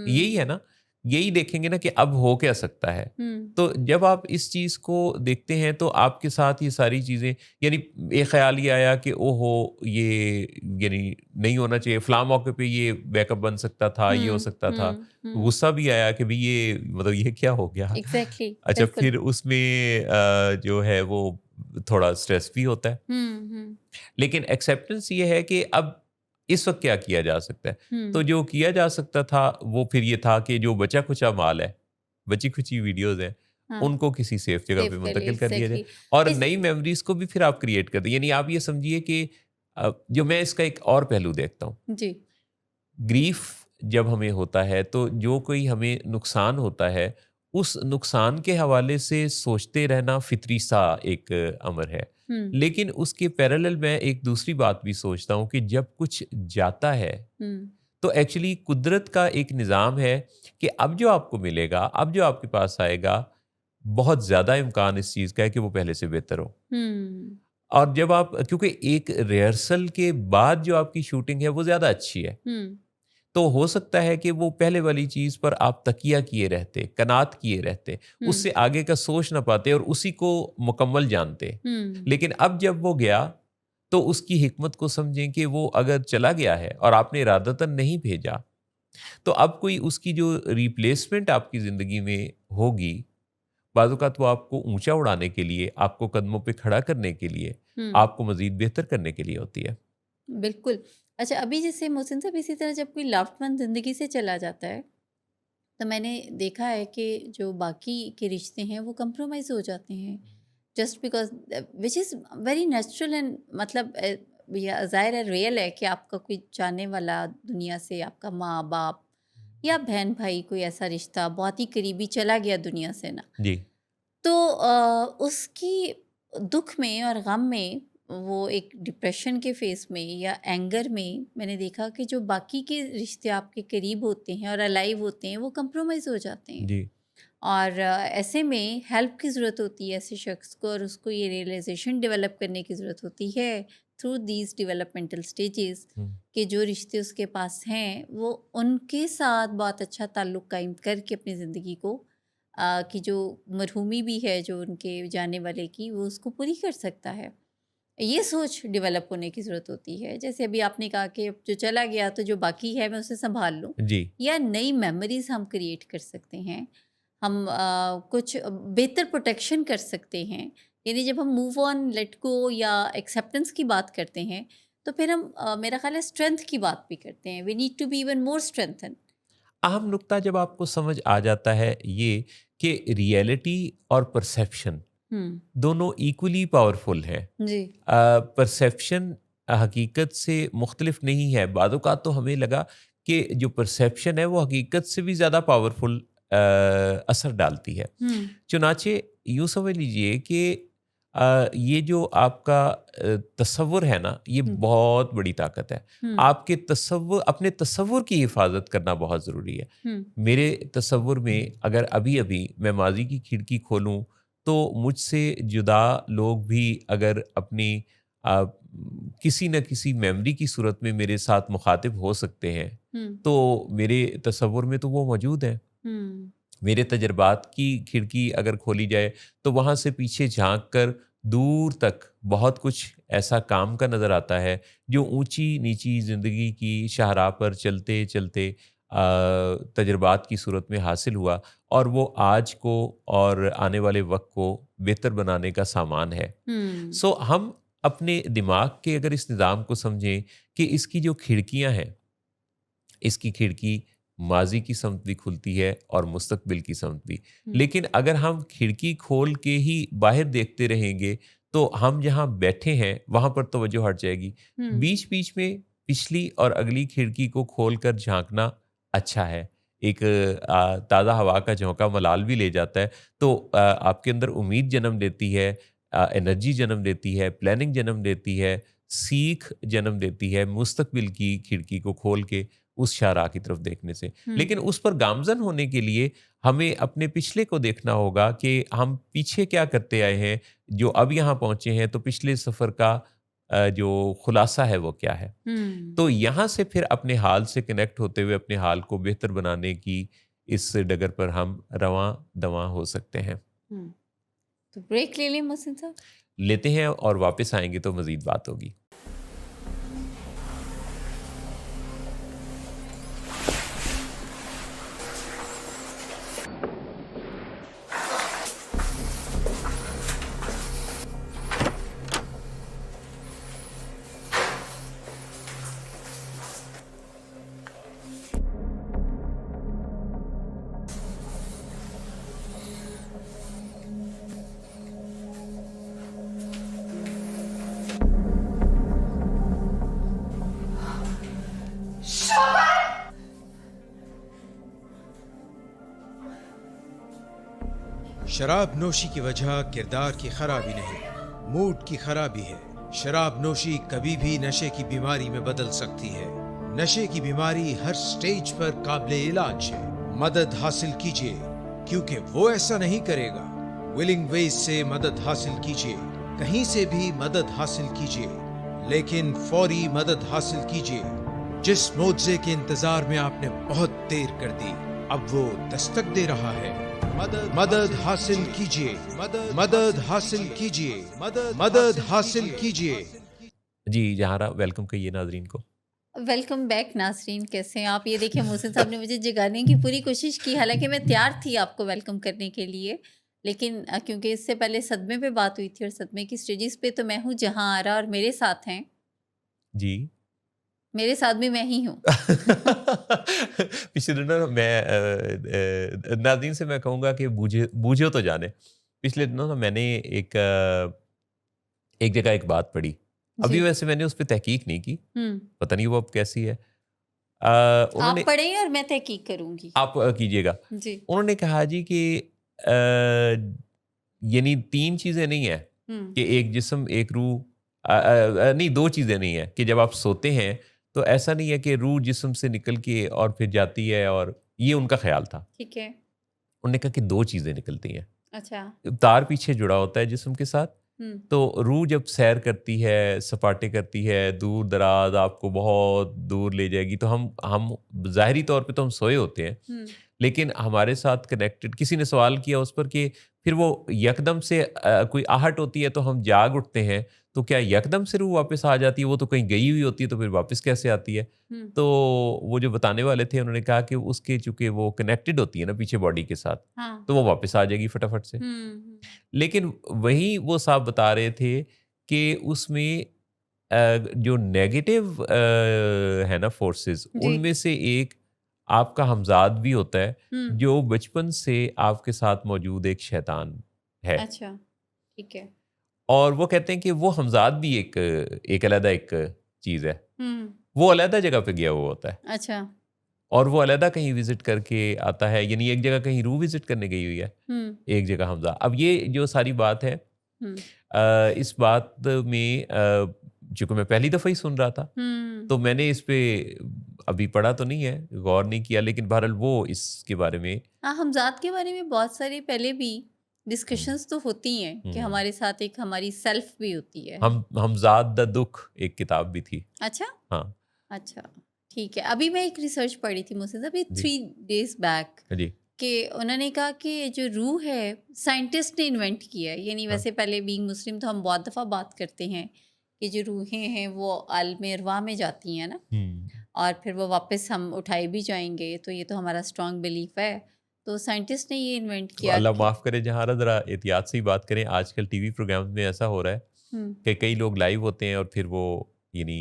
यही है हुँ, ना? यही देखेंगे ना कि अब हो क्या सकता है? हुँ, तो जब आप इस चीज़ को देखते हैं तो आपके साथ ये सारी चीज़ें, यानी एक ख़्याल ये आया कि ओहो! ये यानी नहीं होना चाहिए, फ़लाँ मौके पे ये बैकअप बन सकता था, ये हो हुँ, सकता था। हुँ, हुँ। गुस्सा भी आया कि भई ये मतलब ये क्या हो गया? एग्ज़ैक्टली, अच्छा, बिल्कुल। फिर उसमें जो है वो थोड़ा स्ट्रेस भी होता है। हुँ, हुँ, लेकिन एक्सेप्टेंस ये है कि अब इस वक़्त क्या किया जा सकता है? तो हुँ। जो किया जा सकता था वो फिर ये था कि जो बचा-खुचा माल है, बची-खुची वीडियोज़ हैं, हाँ, उनको किसी सेफ जगह सेव पे कर लिए मुंतकिल कर दिया जाए, एग्ज़ैक्टली। और इस नई मेमोरीज़ को भी फिर आप क्रिएट कर दें। यानी आप ये समझिए कि जो मैं इसका एक और पहलू देखता हूँ, जी। ग्रीफ़ जब हमें होता है तो जो कोई हमें नुकसान होता है, उस नुकसान के हवाले से सोचते रहना फ़ितरी सा एक अमर है। हुँ, लेकिन उसके पैरेलल मैं एक दूसरी बात भी सोचता हूँ कि जब कुछ जाता है, हुँ, तो एक्चुअली कुदरत का एक निज़ाम है कि अब जो आपको मिलेगा, अब जो आपके पास आएगा, बहुत ज़्यादा इम्कान इस चीज़ का है कि वो पहले से बेहतर हो। हुँ, और जब आप, क्योंकि एक रिहर्सल के बाद जो आपकी शूटिंग है वो ज़्यादा अच्छी है। हुँ, तो हो सकता है कि वो पहले वाली चीज़ पर आप तकिया किए रहते, कनात किए रहते, हुँ, उससे आगे का सोच ना पाते और उसी को मुकम्मल जानते। हुँ, लेकिन अब जब वो गया, तो उसकी हिकमत को समझें कि वो अगर चला गया है और आपने इरादतन नहीं भेजा, तो अब कोई उसकी जो रिप्लेसमेंट आपकी ज़िंदगी में होगी, बाज़-औक़ात वो आपको ऊँचा उड़ाने के लिए, आपको कदमों पे खड़ा करने के लिए, हुँ, आपको मज़ीद बेहतर करने के लिए होती है। बिल्कुल। अच्छा, अभी जैसे मोहसिन साहब इसी तरह जब कोई लव्ड वन ज़िंदगी से चला जाता है, तो मैंने देखा है कि जो बाकी के रिश्ते हैं वो कंप्रोमाइज़ हो जाते हैं। Just because which is very natural and मतलब या ज़ाहिर है रियल है कि आपका कोई जानने वाला दुनिया से आपका माँ-बाप या बहन-भाई कोई ऐसा रिश्ता बहुत ही करीबी चला गया दुनिया से ना। जी, तो उसकी दुःख में और गम में वो एक डिप्रेशन के फेस में या एंगर में मैंने देखा कि जो बाकी के रिश्ते आपके करीब होते हैं और अलाइव होते हैं वो कंप्रोमाइज़ हो जाते हैं। जी। और ऐसे में हेल्प की ज़रूरत होती है ऐसे शख्स को और उसको ये रियलाइजेशन डेवलप करने की ज़रूरत होती है थ्रू दीज डेवलपमेंटल स्टेजेस हुँ, कि जो रिश्ते उसके पास हैं वो उनके साथ बहुत अच्छा ताल्लुक़ कायम करके अपनी ज़िंदगी को की जो मरहूमी भी है जो उनके जाने वाले की वो उसको पूरी कर सकता है। ये सोच डेवलप होने की ज़रूरत होती है। जैसे अभी आपने कहा कि अब जो चला गया तो जो बाकी है मैं उसे सँभाल लूँ जी। या नई मेमोरीज़ हम क्रिएट कर सकते हैं। हम कुछ बेहतर प्रोटेक्शन कर सकते हैं। यानी जब हम मूव ऑन, लेट गो या एक्सेप्टेंस की बात करते हैं, तो फिर हम मेरा ख़्याल है स्ट्रेंथ की बात भी करते हैं। We need to be even more strengthen. अहम नुक्ता जब आपको समझ आ जाता है ये कि रियलिटी और परसेप्शन हुँ, दोनों इक्वली पावरफुल हैं। जी। परसेप्शन हकीकत से मुख्तलिफ नहीं है। बाद औक़ात तो हमें लगा कि जो परसेप्शन है वो हकीकत से भी ज़्यादा पावरफुल असर डालती है। हुँ, चुनाचे यूँ समझ लीजिए कि ये जो आपका तसव्वुर है ना, ये हुँ, बहुत बड़ी ताकत है। हुँ, आपके तसव्वुर, अपने तसव्वुर की हिफाज़त करना बहुत ज़रूरी है। हुँ, मेरे तसव्वुर में अगर अभी-अभी मैं माज़ी की खिड़की खोलूँ, तो मुझसे जुदा लोग भी अगर अपनी अ, किसी न किसी मेमोरी की सूरत में मेरे साथ मुख़ातिब हो सकते हैं, हुँ, तो मेरे तसव्वुर में तो वो मौजूद हैं। हुँ, मेरे तजर्बात की खिड़की अगर खोली जाए तो वहाँ से पीछे झांक कर दूर तक बहुत कुछ ऐसा काम का नज़र आता है जो ऊंची नीची ज़िंदगी की शाहराह पर चलते चलते तजर्बात की सूरत में हासिल हुआ, और वो आज को और आने वाले वक्त को बेहतर बनाने का सामान है। हुँ, सो हम अपने दिमाग के अगर इस निज़ाम को समझें कि इसकी जो खिड़कियां हैं, इसकी खिड़की माज़ी की समत भी खुलती है और मुस्तकबिल की समत भी। हुँ, लेकिन अगर हम खिड़की खोल के ही बाहर देखते रहेंगे, तो हम जहाँ बैठे हैं, वहाँ पर तवज्जो हट जाएगी। हुँ, बीच-बीच में पिछली और अगली खिड़की को खोलकर झाँकना अच्छा है। एक ताज़ा हवा का झोंका मलाल भी ले जाता है, तो आपके अंदर उम्मीद जन्म देती है, एनर्जी जन्म देती है, प्लानिंग जन्म देती है, सीख जन्म देती है, मुस्तकबिल की खिड़की को खोल के उस शाहराह की तरफ देखने से। हुँ, लेकिन उस पर गामज़न होने के लिए हमें अपने पिछले को देखना होगा कि हम पीछे क्या करते आए हैं, जो अब यहाँ पहुँचे हैं, तो पिछले सफ़र का जो खुलासा है वो क्या है। हुँ, तो यहाँ से फिर अपने हाल से कनेक्ट होते हुए अपने हाल को बेहतर बनाने की इस डगर पर हम रवां-दवां हो सकते हैं। हुँ। तो ब्रेक ले लें मोहसिन साहब? लेते हैं और वापस आएँगे तो मज़ीद बात होगी। शराब नोशी की वजह किरदार की खराबी नहीं, मूड की खराबी है। शराब नोशी कभी भी नशे की बीमारी में बदल सकती है। नशे की बीमारी हर स्टेज पर काबिले इलाज है। मदद हासिल कीजिए, क्योंकि वो ऐसा नहीं करेगा। विलिंग वेज से मदद हासिल कीजिए, कहीं से भी मदद हासिल कीजिए, लेकिन फौरी मदद हासिल कीजिए। जिस मुआवजे के इंतजार में आपने बहुत देर कर दी, अब वो दस्तक दे रहा है। मदद हासिल कीजिए, मदद हासिल कीजिए, मदद हासिल कीजिए। जी, जहारा वेलकम कहिए नाज़रीन को। वेलकम बैक नाज़रीन, कैसे हैं आप? ये देखिए मोहसिन साहब ने मुझे जगाने की पूरी कोशिश की, हालाँकि मैं तैयार थी आपको वेलकम करने के लिए। लेकिन क्योंकि इससे पहले सदमे पे बात हुई थी और सदमे की स्टेजेस पे तो मैं हूँ जहाँ आरा और मेरे साथ हैं। जी। मेरे साथ भी मैं ही हूँ। पिछले दिनों ना मैं नाज़रीन से मैं कहूँगा कि बूझो तो जाने। पिछले दिनों ना मैंने एक जगह एक बात पढ़ी। अभी जी। वैसे मैंने उस पे तहकीक नहीं की, हुँ। पता नहीं वो अब कैसी है। आप उन्होंने पढ़ें और मैं तहकीक करूँगी। आप कीजिएगा। जी। उन्होंने कहा जी कि यानी 3 चीज़ें नहीं हैं हुँ। कि एक जिस्म, एक रूह, नहीं 2 चीज़ें नहीं हैं कि जब आप सोते हैं, तो ऐसा नहीं है कि रूह जिस्म से निकल के और फिर जाती है, और ये उनका ख़्याल था। ठीक है। उन्होंने कहा कि 2 चीज़ें निकलती हैं। अच्छा। तार पीछे जुड़ा होता है जिस्म के साथ, हुँ। तो रूह जब सैर करती है, सपाटे करती है, दूर-दराज़ आपको बहुत दूर ले जाएगी, तो हम ज़ाहिरी तौर पे तो हम सोए होते हैं। हुँ। लेकिन हमारे साथ कनेक्टेड किसी ने सवाल किया उस पर कि फिर वो यकदम से कोई आहट होती है तो हम जाग उठते हैं, तो क्या यकदम से रूह वापस आ जाती है? वो तो कहीं गई हुई होती है तो फिर वापस कैसे आती है? हम्म। तो वो जो बताने वाले थे उन्होंने कहा कि उसके चूंकि वो कनेक्टेड होती है ना पीछे बॉडी के साथ, हाँ। तो वो वापस आ जाएगी फटाफट से। हम्म। लेकिन वही वो साहब बता रहे थे कि उसमें जो नेगेटिव है ना फोर्सेस, जी। उनमें से एक आपका हमजाद भी होता है हम्म। जो बचपन से आपके साथ मौजूद एक शैतान है। अच्छा, ठीक है। और वो कहते हैं कि वो हमजाद भी एक एक अलग एक चीज़ है, हम्म। वो अलग जगह पे गया हुआ होता है अच्छा। और वो अलग कहीं विजिट करके आता है, यानी एक जगह कहीं रूह विजिट करने गई हुई है, हम्म। एक जगह हमजा। अब ये जो सारी बात है, हम्म। इस बात में चूंकि मैं पहली दफ़ा ही सुन रहा था हम्म। तो मैंने इस पे अभी पढ़ा तो नहीं है, गौर नहीं किया, लेकिन बहरहाल वो इसके बारे में हाँ, हमजाद के बारे में बहुत सारी पहले भी डिस्कशंस तो होती हैं कि हम्म। हमारे साथ एक हमारी सेल्फ भी होती है। हमजाद द दुख एक किताब भी थी। अच्छा। हाँ अच्छा, ठीक है। अभी मैं एक रिसर्च पढ़ी थी मुझसे अभी जी 3 डेज बैक जी। कि उन्होंने कहा कि जो रूह है साइंटिस्ट ने इन्वेंट किया है। यानी हाँ। वैसे पहले बीइंग मुस्लिम तो हम बहुत दफ़ा बात करते हैं कि जो रूहें हैं वो आलम अरवाह में जाती हैं ना, और फिर वो वापस हम उठाए भी जाएंगे, तो ये तो हमारा स्ट्रॉन्ग बिलीफ है। तो साइंटिस्ट ने ये इन्वेंट तो किया अल्लाह कि माफ़ करे जहाँ ज़रा एहतियात से ही बात करें। आजकल टीवी प्रोग्राम्स में ऐसा हो रहा है हम्म, कि कई लोग लाइव होते हैं और फिर वो यानी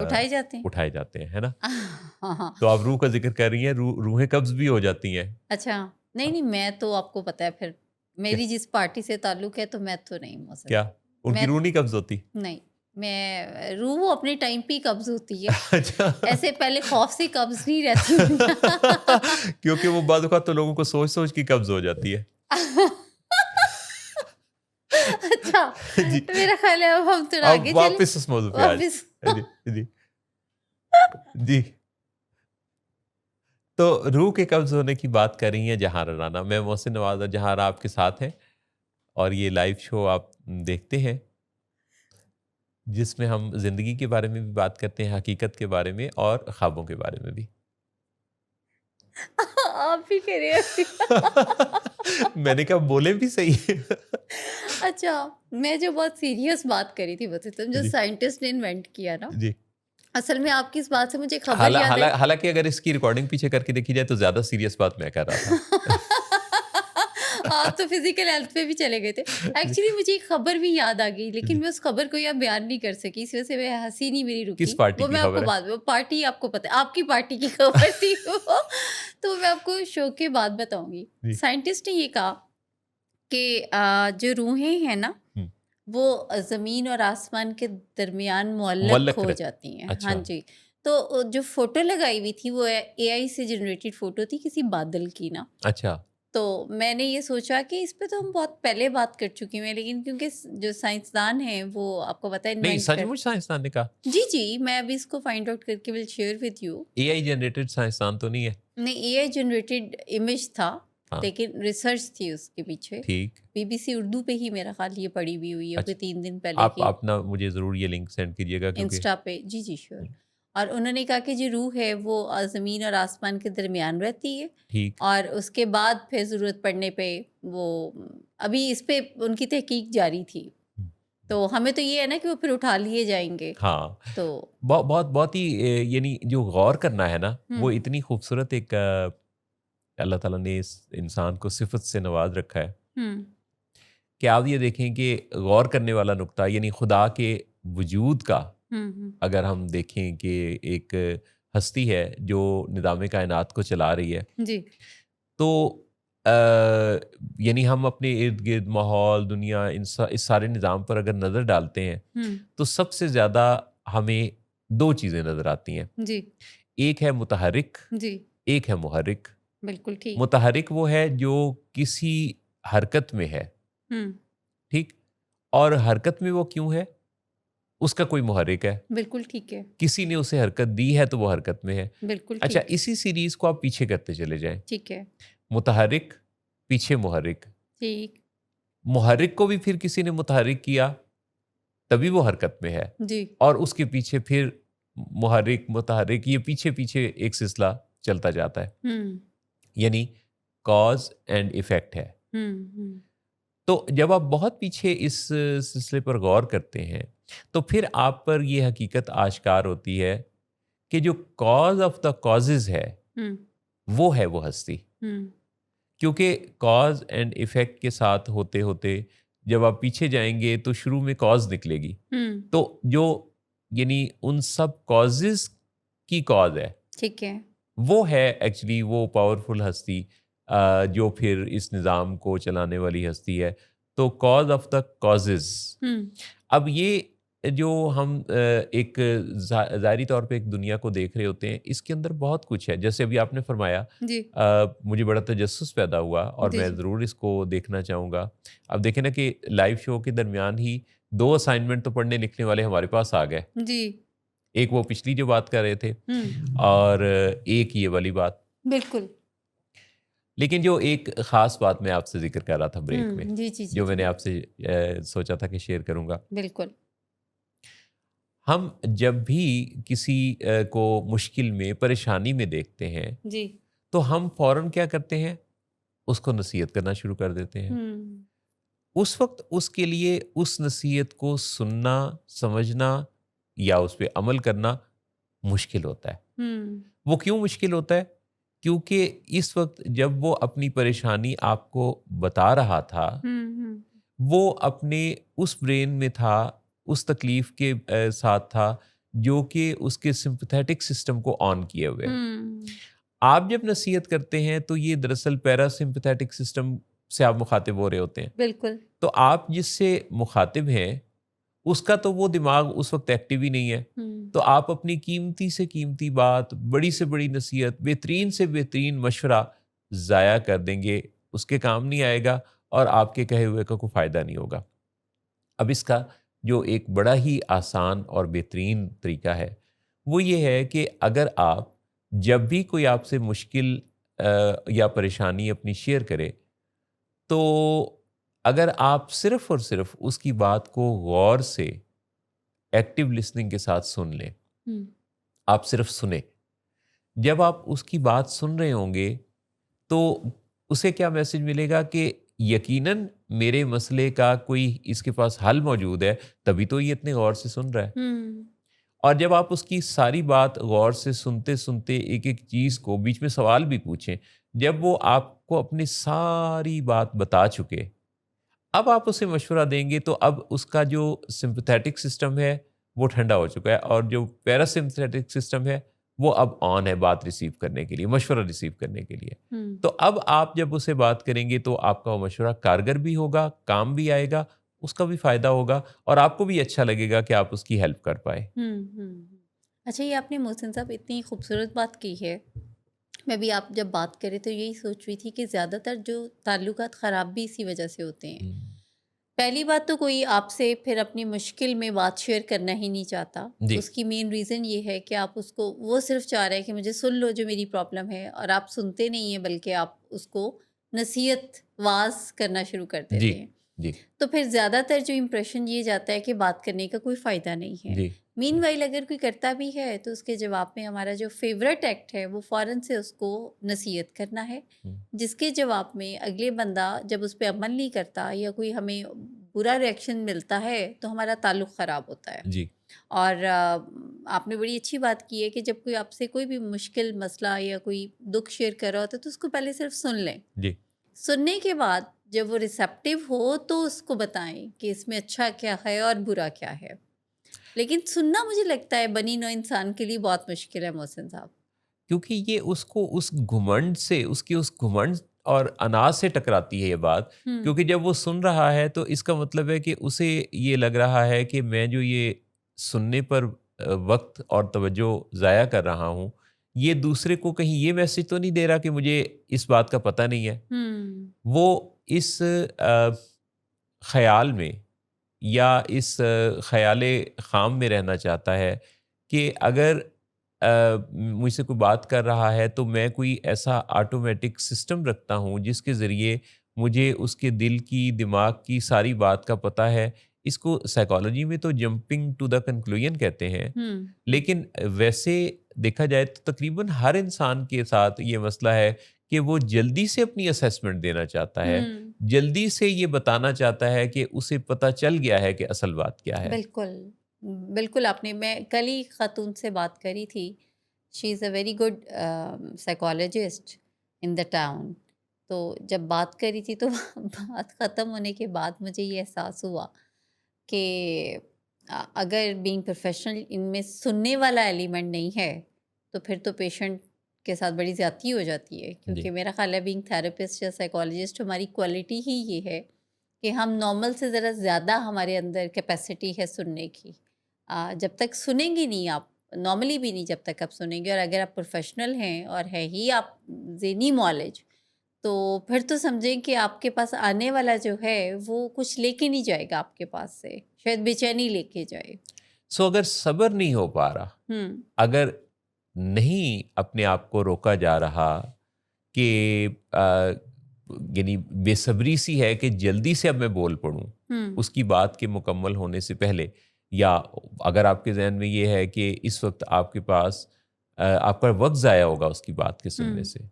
उठाए जाते हैं। उठाए जाते हैं, है ना? हाँ हाँ। तो आप रूह का जिक्र कर रही हैं, रूहें कब्ज़ भी हो जाती हैं। अच्छा, नहीं नहीं, मैं तो आपको पता है फिर क्या मेरी जिस पार्टी से ताल्लुक है तो मैं तो नहीं मोहसिन। क्या उनकी मैं रूह नहीं कब्ज़ होती? नहीं, मैं रूह वो अपने टाइम पे ही कब्ज होती है। अच्छा। ऐसे पहले खौफ से कब्ज नहीं रहती हुई। क्योंकि वो बाद वक़्त तो लोगों को सोच-सोच के कब्ज़ हो जाती है। अच्छा, जी। तो मेरा ख्याल है अब हम थोड़ा अब आगे चलें। वापस उस मौज़ू पे आ वापिस जी, जी, जी। तो रूह के कब्ज़ होने की बात कर रही हैं जहान राना। मैं मोहसिन नवाज़, जहान आपके साथ हैं और ये लाइव शो आप देखते हैं जिसमें हम ज़िंदगी के बारे में भी बात करते हैं, हकीकत के बारे में और ख्वाबों के बारे में भी। आप भी कह रहे हैं। मैंने कहा बोले भी सही। अच्छा, मैं जो बहुत सीरियस बात करी थी वो थी तुम जो जी, साइंटिस्ट ने इन्वेंट किया ना, जी। असल में आपकी इस बात से मुझे खबर याद है। हालाँकि अगर इसकी रिकॉर्डिंग पीछे करके देखी जाए तो ज़्यादा सीरियस बात मैं कर रहा था। आप तो फिजिकल हेल्थ पे भी चले गए थे। जी, एक्चुअली मुझे एक खबर भी याद आ गई, लेकिन जी। मैं उस खबर को यहाँ बयान नहीं कर सकी, इस वजह से मैं हंसी नहीं मेरी किस रुकी। पार्टी वो की मैं आपको खबर है? बाद में, वो पार्टी आपको पता है, आपकी पार्टी की खबर थी वो। तो मैं आपको शो के बाद बताऊंगी। जी। साइंटिस्ट ने ये कहा कि जो रूहें हैं ना, हुँ। वो ज़मीन और आसमान के दरमियान मुअल्लक मुअल्लक हो रह जाती हैं। हाँ अच्छा, जी। तो जो फ़ोटो लगाई हुई थी वो एआई से जनरेटेड फ़ोटो थी किसी बादल की ना। अच्छा। तो मैंने ये सोचा कि इस पे तो हम बहुत पहले बात कर चुके हैं, लेकिन क्योंकि जो साइंसदान हैं वो आपको पता है नहीं, इन्वेंट कर। सचमुच साइंसदान ने कहा? जी, मैं अभी इसको फाइंड आउट करके will share with you. AI generated साइंसदान तो नहीं है? नहीं, एआई जनरेटेड इमेज था, हाँ, लेकिन रिसर्च थी उसके पीछे। ठीक। बीबीसी उर्दू पे ही मेरा ख्याल ये पड़ी भी हुई है, कोई अच्छा, 3 दिन पहले आप की। ना मुझे ज़रूर ये लिंक सेंड कीजिएगा क्योंकि इंस्टा पे, जी श्योर। और उन्होंने कहा कि जो रूह है वो ज़मीन और आसमान के दरमियान रहती है, ठीक। और उसके बाद फिर ज़रूरत पड़ने पे वो, अभी इस पे उनकी तहकीक जारी थी। हुँ, तो हमें तो ये है ना कि वो फिर उठा लिए जाएंगे। हाँ। तो बहुत ही यानी जो गौर करना है ना, वो हम्म। इतनी खूबसूरत एक अल्लाह ताला ने इस इंसान को सिफ़त से नवाज़ रखा है हम्म। कि आप ये देखें कि गौर करने वाला नुक्ता यानी खुदा के वजूद का हम्म। अगर हम देखें कि एक हस्ती है जो निज़ाम कायनात को चला रही है, जी। तो अ, यानी हम अपने इर्द-गिर्द माहौल, दुनिया इस सारे निज़ाम पर अगर नज़र डालते हैं, हम्म। तो सबसे ज़्यादा हमें 2 चीज़ें नज़र आती हैं। जी। एक है मुतहर्रिक, जी, एक है मुहर्रिक। बिल्कुल ठीक। मुतहर्रिक वो है जो किसी हरकत में है, हम्म। ठीक? और हरकत में वो क्यों है? उसका कोई मुहर्रिक है। बिल्कुल ठीक है। किसी ने उसे हरकत दी है तो वो हरकत में है। बिल्कुल अच्छा, ठीक। इसी सीरीज़ को आप पीछे करते चले जाएँ। ठीक है। मुतहर्रिक, पीछे मुहर्रिक। ठीक। मुहर्रिक को भी फिर किसी ने मुतहर्रिक किया, तभी वो हरकत में है। जी। और उसके पीछे फिर मुहर्रिक, मुतहर्रिक, ये पीछे-पीछे एक सिलसिला चलता जाता है। हम्म। यानी कॉज एंड इफेक्ट है। हम्म। तो जब आप बहुत पीछे इस सिलसिले पर गौर करते हैं तो फिर आप पर ये हकीकत आश्कार होती है कि जो कॉज ऑफ द कॉजेज है हम्म। वो है वो हस्ती। हम्म। क्योंकि कॉज एंड इफेक्ट के साथ होते होते जब आप पीछे जाएंगे तो शुरू में कॉज निकलेगी। हम्म। तो जो यानी उन सब कॉजेज की कॉज है ठीक है। वो है एक्चुअली वो पावरफुल हस्ती जो फिर इस निज़ाम को चलाने वाली हस्ती है। तो कॉज ऑफ द कॉजेज। हम्म। अब ये जो हम एक ज़ाहिरी तौर पे एक दुनिया को देख रहे होते हैं, इसके अंदर बहुत कुछ है। जैसे अभी आपने फरमाया, जी। मुझे बड़ा तजस्सुस पैदा हुआ और जी। मैं जी। ज़रूर इसको देखना चाहूँगा। अब देखें ना कि लाइव शो के दरमियान ही 2 असाइनमेंट तो पढ़ने लिखने वाले हमारे पास आ गए। जी। एक वो पिछली जो बात कर रहे थे हम्म। और एक ये वाली बात। बिल्कुल। लेकिन जो एक ख़ास बात मैं आपसे ज़िक्र कर रहा था ब्रेक में, जी जी जी जो जी। मैंने आपसे सोचा था कि शेयर करूँगा। बिल्कुल। हम जब भी किसी को मुश्किल में, परेशानी में देखते हैं, जी। तो हम फ़ौरन क्या करते हैं? उसको नसीहत करना शुरू कर देते हैं। हम्म। उस वक़्त उसके लिए उस नसीहत को सुनना, समझना या उस पे अमल करना मुश्किल होता है। हम्म। वो क्यों मुश्किल होता है? क्योंकि इस वक़्त जब वो अपनी परेशानी आपको बता रहा था, हम्म। वो अपने उस ब्रेन में था, उस तकलीफ़ के साथ था, जो कि उसके सिम्पैथेटिक सिस्टम को ऑन किए हुए है। हम्म। आप जब नसीहत करते हैं तो ये दरअसल पैरासिम्पैथेटिक सिस्टम से आप मुखातिब हो रहे होते हैं। बिल्कुल। तो आप जिससे मुखातिब हैं, उसका तो वो दिमाग उस वक़्त एक्टिव ही नहीं है। हम्म। तो आप अपनी कीमती से कीमती बात, बड़ी से बड़ी नसीहत, बेहतरीन से बेहतरीन मशवरा ज़ाया कर देंगे, उसके काम नहीं आएगा और आपके कहे हुए का कोई फ़ायदा नहीं होगा। अब इसका जो एक बड़ा ही आसान और बेहतरीन तरीका है, वो ये है कि अगर आप जब भी कोई आपसे मुश्किल या परेशानी अपनी शेयर करे, तो अगर आप सिर्फ़ और सिर्फ़ उसकी बात को गौर से एक्टिव लिसनिंग के साथ सुन लें, हम्म। आप सिर्फ़ सुनें। जब आप उसकी बात सुन रहे होंगे, तो उसे क्या मैसेज मिलेगा कि यकीनन मेरे मसले का कोई इसके पास हल मौजूद है, तभी तो ये इतने गौर से सुन रहा है। हम्म। और जब आप उसकी सारी बात गौर से सुनते-सुनते एक-एक चीज़ को बीच में सवाल भी पूछें, जब वो आपको अपनी सारी बात बता चुके, अब आप उसे मशवरा देंगे तो अब उसका जो सिम्पैथेटिक सिस्टम है, वो ठंडा हो चुका है और जो पैरासिम्पैथेटिक सिस्टम है, वो अब ऑन है बात रिसीव करने के लिए, मशवरा रिसीव करने के लिए। हम्म। तो अब आप जब उसे बात करेंगे तो आपका वो मशवरा कारगर भी होगा, काम भी आएगा, उसका भी फ़ायदा होगा और आपको भी अच्छा लगेगा कि आप उसकी हेल्प कर पाए। अच्छा, ये आपने मोहसिन साहब इतनी खूबसूरत बात की है। मैं भी आप जब बात करें तो यही सोच रही थी कि ज़्यादातर जो ताल्लुकात ख़राब भी इसी वजह से होते हैं। हुँ। पहली बात तो कोई आपसे फिर अपनी मुश्किल में बात शेयर करना ही नहीं चाहता। जी, उसकी मेन रीज़न ये है कि आप उसको, वो सिर्फ़ चाह रहा है कि मुझे सुन लो जो मेरी प्रॉब्लम है, और आप सुनते नहीं हैं बल्कि आप उसको नसीहत वाज़ करना शुरू कर जी, देते हैं। जी, तो फिर ज़्यादातर जो इम्प्रेशन ये जाता है कि बात करने का कोई फ़ायदा नहीं है। जी, मीनवाइल अगर कोई करता भी है तो उसके जवाब में हमारा जो फ़ेवरेट एक्ट है वो फ़ौरन से उसको नसीहत करना है, हुँ, जिसके जवाब में अगले बंदा जब उस पे अमल नहीं करता या कोई हमें बुरा रिएक्शन मिलता है तो हमारा ताल्लुक़ ख़राब होता है। जी, और आपने बड़ी अच्छी बात की है कि जब कोई आपसे कोई भी मुश्किल मसला या कोई दुःख शेयर कर रहा होता है तो उसको पहले सिर्फ़ सुन लें। जी। सुनने के बाद जब वो रिसेप्टिव हो तो उसको बताएं कि इसमें अच्छा क्या है और बुरा क्या है। लेकिन सुनना मुझे लगता है बनी नौ इंसान के लिए बहुत मुश्किल है मोहसिन साहब। क्योंकि ये उसको उस घुमंड से, उसकी उस घुमंड और अनाज से टकराती है ये बात। हम्म। क्योंकि जब वो सुन रहा है तो इसका मतलब है कि उसे ये लग रहा है कि मैं जो ये सुनने पर वक्त और तवज्जो ज़ाया कर रहा हूँ, ये दूसरे को कहीं ये मैसेज तो नहीं दे रहा कि मुझे इस बात का पता नहीं है। हम्म। वो इस ख्याल में या इस ख़याल ख़ाम में रहना चाहता है कि अगर मुझसे कोई बात कर रहा है तो मैं कोई ऐसा ऑटोमेटिक सिस्टम रखता हूँ जिसके ज़रिए मुझे उसके दिल की, दिमाग की सारी बात का पता है। इसको साइकोलॉजी में तो जंपिंग टू द कंक्लूजन कहते हैं। हम्म। लेकिन वैसे देखा जाए तो तकरीबन हर इंसान के साथ ये मसला है कि वो जल्दी से अपनी असेसमेंट देना चाहता है, हम्म। जल्दी से ये बताना चाहता है कि उसे पता चल गया है कि असल बात क्या है। बिल्कुल बिल्कुल। आपने, मैं कल ही खातून से बात करी थी, she is a very good psychologist in the town. तो जब बात करी थी तो बात ख़त्म होने के बाद मुझे ये एहसास हुआ कि अगर बीइंग प्रोफेशनल इनमें सुनने वाला एलिमेंट नहीं है तो फिर तो पेशेंट के साथ बड़ी ज़्यादती हो जाती है, क्योंकि जी, मेरा ख्याल है बीइंग थेरेपिस्ट या साइकोलॉजिस्ट हमारी क्वालिटी ही ये है कि हम नॉर्मल से ज़रा ज़्यादा हमारे अंदर कैपेसिटी है सुनने की। जब तक सुनेंगे नहीं आप, नॉर्मली भी नहीं जब तक आप सुनेंगे, और अगर आप प्रोफेशनल हैं और है ही आप ज़ेनी नॉलेज, तो फिर तो समझें कि आपके पास आने वाला जो है वो कुछ लेके नहीं जाएगा आपके पास से, शायद बेचैनी लेके जाए। सो अगर सब्र नहीं हो पा रहा, हुँ, अगर नहीं अपने आप को रोका जा रहा कि यानी बेसब्री सी है कि जल्दी से अब मैं बोल पड़ूं हुँ, उसकी बात के मुकम्मल होने से पहले, या अगर आपके जहन में ये है कि इस वक्त आपके पास आपका वक्त ज़ाया होगा उसकी बात के सुनने हुँ, से,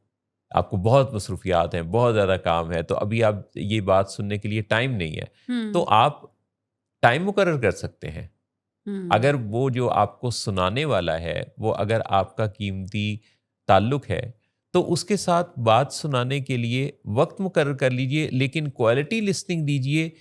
आपको बहुत मसरूफियात हैं, बहुत ज़्यादा काम है, तो अभी आप ये बात सुनने के लिए टाइम नहीं है, तो हुँ, आप टाइम मुकर्रर कर सकते हैं। हुँ, अगर वो जो आपको सुनाने वाला है, वो अगर आपका कीमती ताल्लुक है, तो उसके साथ बात सुनाने के लिए वक़्त मुकर्रर कर लीजिए, लेकिन क्वालिटी लिसनिंग दीजिए।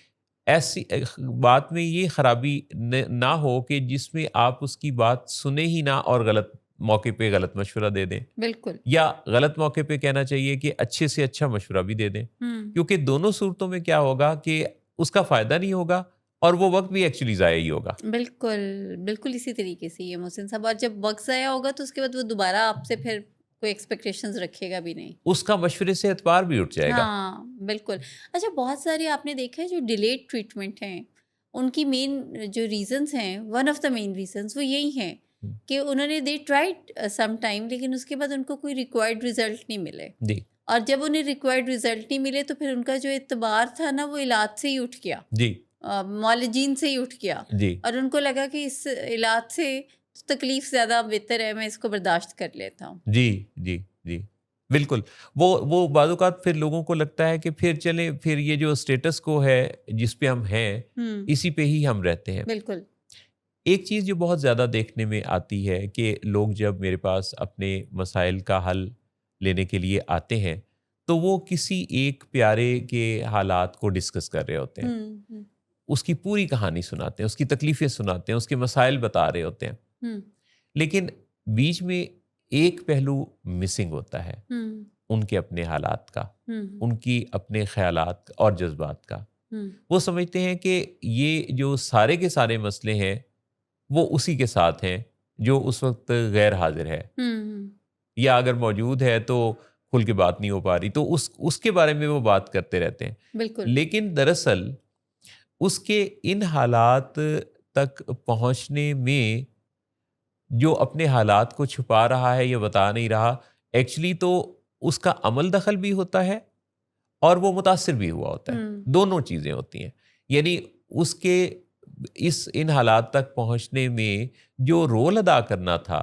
ऐसी बात में ये खराबी ना हो कि जिसमें आप उसकी बात सुने ही ना और गलत मौके पे गलत मशवरा दे दें, बिल्कुल। या गलत मौके पे कहना चाहिए कि अच्छे से अच्छा मशवरा भी दे दें। हुँ, क्योंकि दोनों सूरतों में क्या होगा कि उसका फ़ायदा नहीं होगा और वो वक़्त भी एक्चुअली ज़ाया ही होगा। बिल्कुल, बिल्कुल इसी तरीके से ही है मोहसिन साहब, और जब वक़्त ज़ाया होगा तो उसके बाद वो दोबारा आपसे फिर कोई एक्सपेक्टेशंस रखेगा भी नहीं। उसका मशवरे से एतबार भी उठ जाएगा। हाँ, बिल्कुल। अच्छा, बहुत सारे आपने देखा है जो डिलेड ट्रीटमेंट हैं, उनकी मेन जो रीज़न्स हैं, one of the main reasons वो यही हैं हुँ, कि उन्होंने दे ट्राइड सम टाइम, लेकिन उसके बाद उनको कोई रिक्वायर्ड रिज़ल्ट नहीं मिले, जी, और जब उन्हें रिक्वायर्ड रिज़ल्ट नहीं मिले तो फिर उनका जो एतबार था ना वो इलाज से ही उठ गया, जी, मुआलिजीन से ही उठ गया, जी, और उनको लगा कि इस इलाज से तकलीफ़ ज़्यादा बेहतर है, मैं इसको बर्दाश्त कर लेता हूँ। जी, जी, जी। बिल्कुल, वो बाज़-औक़ात फिर लोगों को लगता है कि फिर चलें, फिर ये जो स्टेटस को है, जिस पे हम हैं, हुँ, इसी पे ही हम रहते हैं। बिल्कुल। एक चीज़ जो बहुत ज़्यादा देखने में आती है कि लोग जब मेरे पास अपने मसाइल का हल लेने के लिए आते हैं, तो वो किसी एक प्यारे के हालात को डिस्कस कर रहे होते हैं। हुँ, हुँ, उसकी पूरी कहानी सुनाते हैं, उसकी तकलीफ़ें सुनाते हैं, उसके मसाइल बता रहे होते हैं। हुँ, लेकिन बीच में एक पहलू मिसिंग होता है, हुँ, उनके अपने हालात का, हुँ, उनकी अपने ख़यालात और जज़्बात का। हुँ, वो समझते हैं कि ये जो सारे के सारे मसले हैं, वो उसी के साथ हैं, जो उस वक़्त गैर हाज़िर है, हुँ, या अगर मौजूद है तो खुल के बात नहीं हो पा रही, तो उसके बारे में वो बात करते रहते हैं। बिल्कुल। लेकिन दरअसल उसके इन हालात तक पहुँचने में जो अपने हालात को छुपा रहा है या बता नहीं रहा, एक्चुअली तो उसका अमल दखल भी होता है और वो मुतासिर भी हुआ होता है। हुँ, दोनों चीज़ें होती हैं। यानी उसके इस इन हालात तक पहुँचने में जो रोल अदा करना था,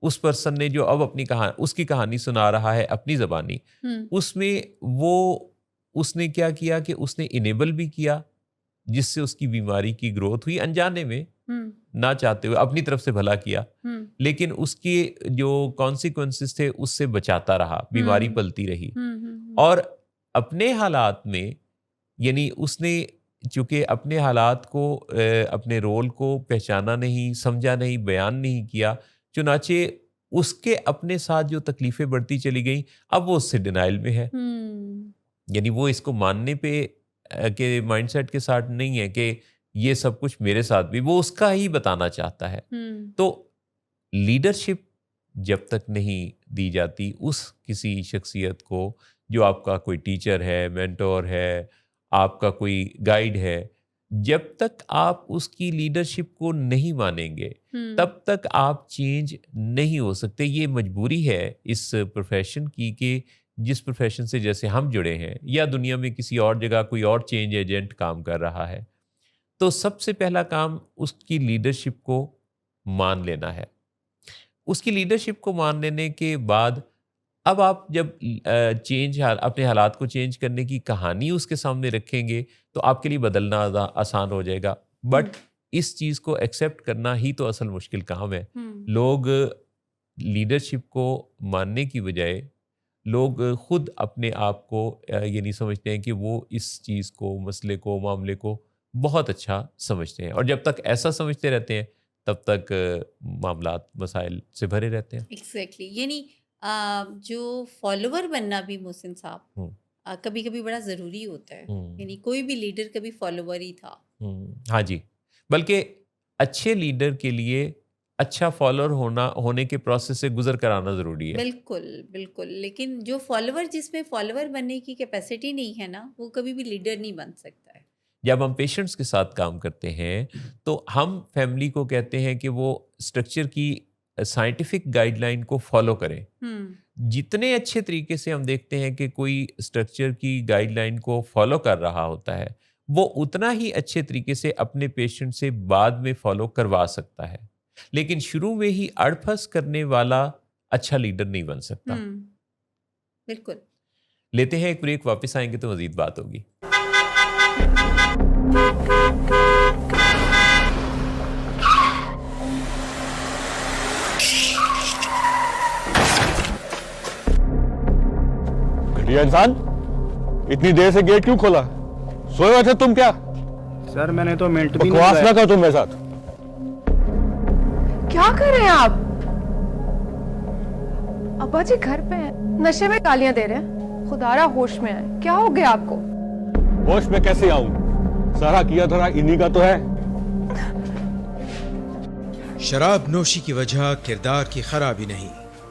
उस पर्सन ने जो अब अपनी उसकी कहानी सुना रहा है अपनी ज़बानी, हुँ, उसमें वो उसने क्या किया कि उसने इनेबल भी किया, जिससे उसकी बीमारी की ग्रोथ हुई अनजाने में, हुँ, ना चाहते हुए अपनी तरफ से भला किया। हुँ, लेकिन उसके जो कॉन्सिक्वेंसेस थे उससे बचाता रहा, बीमारी हुँ, पलती रही। हुँ, हुँ, और अपने हालात में, यानी उसने चूँकि अपने हालात को अपने रोल को पहचाना नहीं, समझा नहीं, बयान नहीं किया, चुनाचे उसके अपने साथ जो तकलीफ़ें बढ़ती चली गईं, अब वो उससे डिनायल में है। हुँ, यानी वो इसको मानने पे के माइंडसेट के साथ नहीं है कि ये सब कुछ मेरे साथ भी, वो उसका ही बताना चाहता है। हुँ, तो लीडरशिप जब तक नहीं दी जाती उस किसी शख्सियत को, जो आपका कोई टीचर है, मेंटोर है, आपका कोई गाइड है, जब तक आप उसकी लीडरशिप को नहीं मानेंगे, हुँ, तब तक आप चेंज नहीं हो सकते। ये मजबूरी है इस प्रोफेशन की कि जिस प्रोफेशन से जैसे हम जुड़े हैं, या दुनिया में किसी और जगह कोई और चेंज एजेंट काम कर रहा है, तो सबसे पहला काम उसकी लीडरशिप को मान लेना है। उसकी लीडरशिप को मान लेने के बाद अब आप जब अपने हालात को चेंज करने की कहानी उसके सामने रखेंगे तो आपके लिए बदलना आसान हो जाएगा। बट इस चीज़ को एक्सेप्ट करना ही तो असल मुश्किल काम है। लोग लीडरशिप को मानने की बजाय लोग खुद अपने आप को ये नहीं समझते हैं कि वो इस चीज़ को, मसले को, मामले को बहुत अच्छा समझते हैं, और जब तक ऐसा समझते रहते हैं तब तक मामलात मसाइल से भरे रहते हैं। एग्जैक्टली यानी जो फॉलोवर बनना भी मोहसिन साहब कभी कभी बड़ा ज़रूरी होता है। यानी कोई भी लीडर कभी फॉलोवर ही था। हाँ जी, बल्कि अच्छे लीडर के लिए अच्छा फॉलोअर होने के प्रोसेस से गुजर कर आना ज़रूरी है। बिल्कुल बिल्कुल, लेकिन जो फॉलोवर, जिसमें फॉलोवर बनने की कैपेसिटी नहीं है ना, वो कभी भी लीडर नहीं बन सकता है। जब हम पेशेंट्स के साथ काम करते हैं तो हम फैमिली को कहते हैं कि वो स्ट्रक्चर की साइंटिफिक गाइडलाइन को फॉलो करें। जितने अच्छे तरीके से हम देखते हैं कि कोई स्ट्रक्चर की गाइडलाइन को फॉलो कर रहा होता है, वो उतना ही अच्छे तरीके से अपने पेशेंट से बाद में फॉलो करवा सकता है। लेकिन शुरू में ही अड़फस करने वाला अच्छा लीडर नहीं बन सकता। बिल्कुल। लेते हैं एक ब्रेक, वापस आएंगे तो मजीद बात होगी। घटिया इंसान, इतनी देर से गेट क्यों खोला? सोए हुए थे तुम क्या? सर मैंने तो मिनट भी नहीं बकवास ना लगाया। कर तुम मेरे साथ। क्या कर रहे हैं आप? अब्बा जी घर पे हैं, नशे में गालियां दे रहे हैं। खुदारा होश में आए, क्या हो गया आपको? होश में कैसे आऊं? सारा किया धरा इन्हीं का तो है। शराब नोशी की वजह किरदार की खराबी नहीं,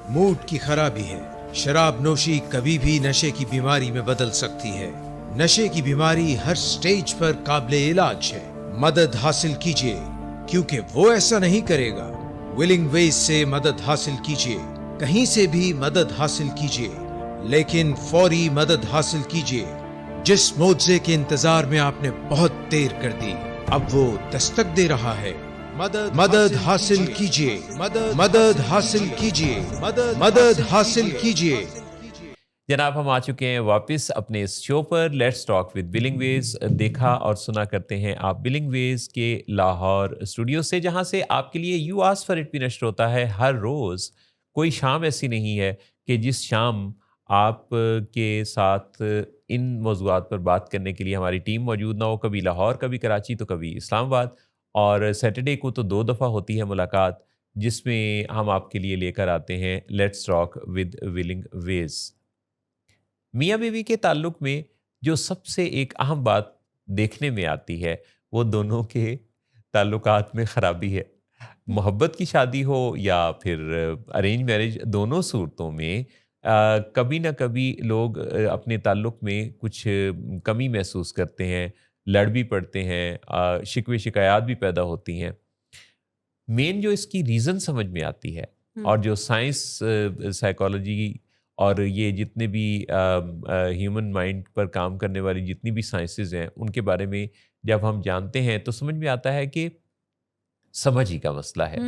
मूड की खराबी है। शराब नोशी कभी भी नशे की बीमारी में बदल सकती है। नशे की बीमारी हर स्टेज पर काबिले इलाज है। मदद हासिल कीजिए, क्योंकि वो ऐसा नहीं करेगा। विलिंग वेज से मदद हासिल कीजिए, कहीं से भी मदद हासिल कीजिए, लेकिन फौरी मदद हासिल कीजिए। जिस मुआवजे के इंतजार में आपने बहुत देर कर दी, अब वो दस्तक दे रहा है। मदद हासिल कीजिए, मदद हासिल कीजिए, मदद हासिल कीजिए। जनाब, हम आ चुके हैं वापस अपने इस शो पर, let's talk with billing wedge. देखा और सुना करते हैं आप बिलिंग वेज के लाहौर स्टूडियो से, जहां से आपके लिए यू आस्क फॉर इट भी नश्र होता है हर रोज़। कोई शाम ऐसी नहीं है कि जिस शाम आप के साथ इन मौज़ूआत पर बात करने के लिए हमारी टीम मौजूद ना हो। कभी लाहौर, कभी कराची, तो कभी इस्लामाबाद, और सैटरडे को तो 2 दफ़ा होती है मुलाकात, जिसमें हम आपके लिए लेकर आते हैं let's talk with billing wedge. मियाँ बीवी के ताल्लुक में जो सबसे एक अहम बात देखने में आती है, वो दोनों के ताल्लुकात में ख़राबी है। मोहब्बत की शादी हो या फिर अरेंज मैरिज, दोनों सूरतों में कभी ना कभी लोग अपने ताल्लुक में कुछ कमी महसूस करते हैं, लड़ भी पड़ते हैं, शिकवे शिकायत भी पैदा होती हैं। मेन जो इसकी रीज़न समझ में आती है, और जो साइंस, साइकोलॉजी और ये जितने भी ह्यूमन माइंड पर काम करने वाली जितनी भी साइंसेज हैं, उनके बारे में जब हम जानते हैं तो समझ में आता है कि समझ ही का मसला है।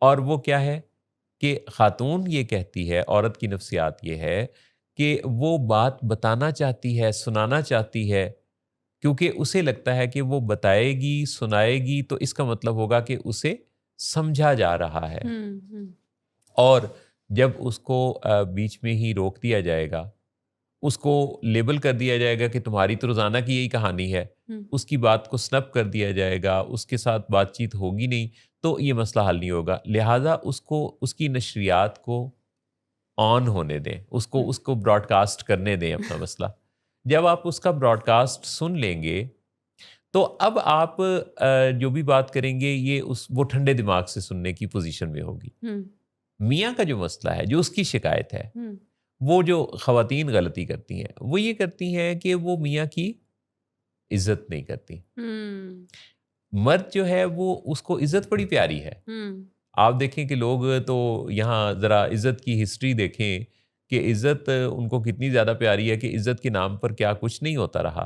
और वो क्या है कि खातून ये कहती है, औरत की नफ्सियात ये है कि वो बात बताना चाहती है, सुनाना चाहती है, क्योंकि उसे लगता है कि वो बताएगी, सुनाएगी तो इसका मतलब होगा कि उसे समझा जा रहा है। और जब उसको बीच में ही रोक दिया जाएगा, उसको लेबल कर दिया जाएगा कि तुम्हारी तो रोज़ाना की यही कहानी है, उसकी बात को स्नप कर दिया जाएगा, उसके साथ बातचीत होगी नहीं, तो ये मसला हल नहीं होगा। लिहाजा उसको, उसकी नशरियात को ऑन होने दें, उसको ब्रॉडकास्ट करने दें अपना मसला। जब आप उसका ब्रॉडकास्ट सुन लेंगे तो अब आप जो भी बात करेंगे ये वो ठंडे दिमाग से सुनने की पोजीशन में होगी। मियाँ का जो मसला है, जो उसकी शिकायत है, वो जो ख़वातीन गलती करती हैं, वो ये करती हैं कि वो मियाँ की इज्जत नहीं करती। मर्द जो है वो, उसको इज्जत बड़ी प्यारी है। आप देखें कि लोग तो यहाँ ज़रा इज्जत की हिस्ट्री देखें कि इज्जत उनको कितनी ज़्यादा प्यारी है कि इज्जत के नाम पर क्या कुछ नहीं होता रहा।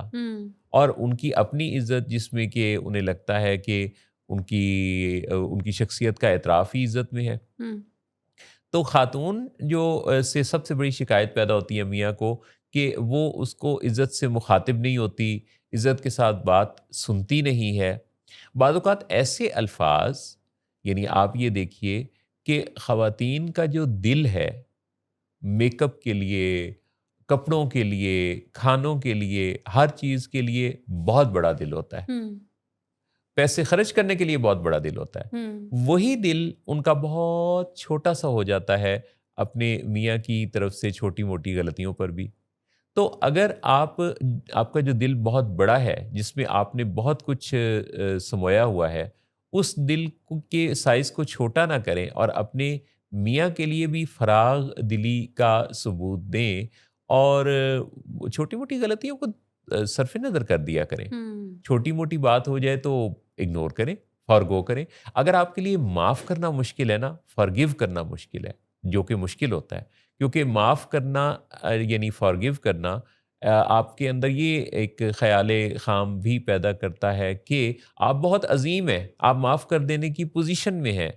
और उनकी अपनी इज्जत, जिसमें कि उन्हें लगता है कि उनकी शख्सियत का एतराफ़ ही इज्जत में है। तो खातून जो से सबसे बड़ी शिकायत पैदा होती है मियाँ को कि वो उसको इज़्ज़त से मुखातिब नहीं होती, इज़्ज़त के साथ बात सुनती नहीं है। बाज़ औक़ात ऐसे अल्फ़ाज़, यानी आप ये देखिए कि ख़वातीन का जो दिल है, मेकअप के लिए, कपड़ों के लिए, खानों के लिए, हर चीज़ के लिए बहुत बड़ा दिल होता है। हुँ, पैसे खर्च करने के लिए बहुत बड़ा दिल होता है। हुँ, वही दिल उनका बहुत छोटा-सा हो जाता है अपने मियाँ की तरफ से छोटी-मोटी गलतियों पर भी। तो अगर आपका जो दिल बहुत बड़ा है, जिसमें आपने बहुत कुछ समोया हुआ है, उस दिल के साइज़ को छोटा ना करें और अपने मियाँ के लिए भी फराग दिली का सबूत दें और छोटी-मोटी गलतियों को सरफ़े नज़र कर दिया करें। हुँ, छोटी-मोटी बात हो जाए तो इग्नोर करें, फ़ॉरगो करें। अगर आपके लिए माफ़ करना मुश्किल है ना, फ़ॉरगिव करना मुश्किल है, जो कि मुश्किल होता है। क्योंकि माफ़ करना यानी फ़ॉरगिव करना आपके अंदर ये एक ख़याले ख़ाम भी पैदा करता है कि आप बहुत अज़ीम हैं, आप माफ़ कर देने की पोज़ीशन में हैं।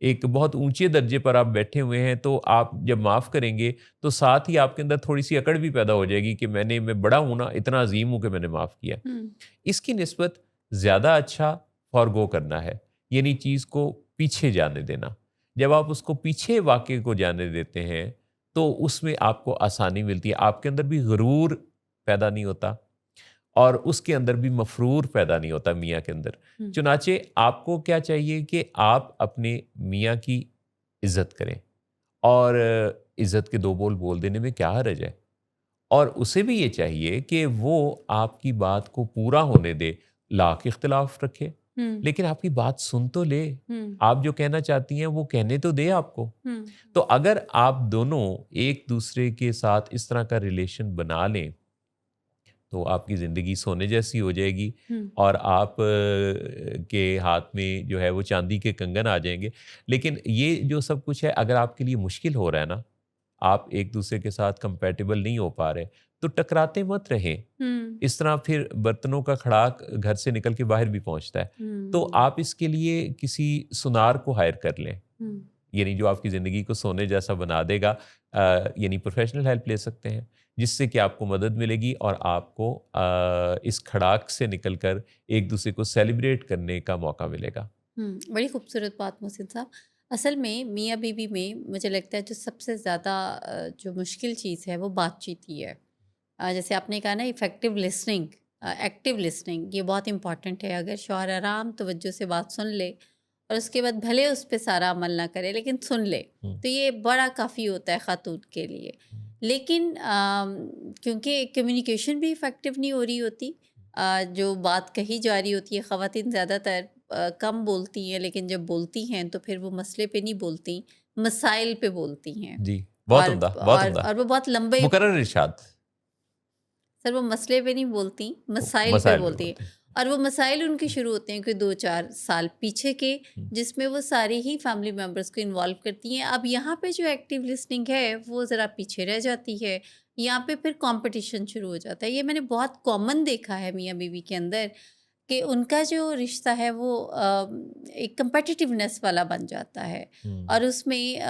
एक बहुत ऊँचे दर्जे पर आप बैठे हुए हैं, तो आप जब माफ़ करेंगे, तो साथ ही आपके अंदर थोड़ी-सी अकड़ भी पैदा हो जाएगी कि मैं बड़ा हूँ ना, इतना अज़ीम हूँ कि मैंने माफ़ किया। हुँ, इसकी निस्बत ज़्यादा अच्छा फ़ॉरगो करना है, यानी चीज़ को पीछे जाने देना। जब आप उसको पीछे वाक़ये को जाने देते हैं, तो उसमें आपको आसानी मिलती है। आपके अंदर भी गुरूर पैदा नहीं होता और उसके अंदर भी मफ़रूर पैदा नहीं होता मियाँ के अंदर। हुँ, चुनाचे आपको क्या चाहिए कि आप अपने मियाँ की इज़्ज़त करें और इज़्ज़त के 2 बोल बोल देने में क्या हर्ज है? और उसे भी ये चाहिए कि वो आपकी बात को पूरा होने दे, लाख इख्तिलाफ़ रखे, हुँ, लेकिन आपकी बात सुन तो ले। हुँ, आप जो कहना चाहती हैं वो कहने तो दे आपको। हुँ, तो अगर आप दोनों एक-दूसरे के साथ इस तरह का रिलेशन बना लें, तो आपकी ज़िंदगी सोने जैसी हो जाएगी हुँ, और आप के हाथ में जो है वो चांदी के कंगन आ जाएँगे। लेकिन ये जो सब कुछ है अगर आपके लिए मुश्किल हो रहा है ना, आप एक-दूसरे के साथ कंपैटिबल नहीं हो पा रहे, तो टकराते मत रहें। हुँ, इस तरह फिर बर्तनों का खड़ाक घर से निकल के बाहर भी पहुँचता है। तो हुँ, आप इसके लिए किसी सुनार को हायर कर लें। हुँ, यानी जो आपकी ज़िंदगी को सोने जैसा बना देगा यानी प्रोफ़ेशनल हेल्प ले सकते हैं, जिससे कि आपको मदद मिलेगी और आपको इस खड़ाक से निकल कर एक-दूसरे को सेलिब्रेट करने का मौका मिलेगा। हुँ, बड़ी खूबसूरत बात मोहसिन साहब। असल में मियाँ-बीवी में मुझे लगता है जो सबसे ज़्यादा जो मुश्किल चीज़ है वो बातचीत ही है। जैसे आपने कहा ना इफ़ेक्टिव लिसनिंग, एक्टिव लिसनिंग ये बहुत इम्पॉर्टेंट है। अगर शौहर आराम तवज्जो से बात सुन ले और उसके बाद भले उस पे सारा अमल ना करे लेकिन सुन ले, हुँ, तो ये बड़ा काफ़ी होता है ख़ातून के लिए। लेकिन क्योंकि कम्युनिकेशन भी इफ़ेक्टिव नहीं हो रही होती, जो बात कही जा रही होती है, ख़वातीन ज़्यादातर कम बोलती हैं, लेकिन जब बोलती हैं तो फिर वो मसले पे नहीं बोलती, मसाइल पे बोलती हैं। जी, बहुत और उम्दा, बहुत और उम्दा। और वो बहुत लंबे, मुकर्रर इरशाद, सर वो मसले पे नहीं बोलती, मसाइल पे मसाइल पे बोलती हैं। बोलते हैं। और वो मसाइल उनके शुरू होते हैं कोई 2-4 साल पीछे के, हुँ, जिसमें वो सारे ही फैमिली मेंबर्स को इन्वॉल्व करती हैं। अब यहाँ पे जो एक्टिव लिसनिंग है वो ज़रा पीछे रह जाती है। यहाँ पे फिर कॉम्पिटिशन शुरू हो जाता है। ये मैंने बहुत कॉमन देखा है मियाँ-बीवी के अंदर कि उनका जो रिश्ता है वो एक कम्पेटिटिवनेस वाला बन जाता है। हुँ, और उसमें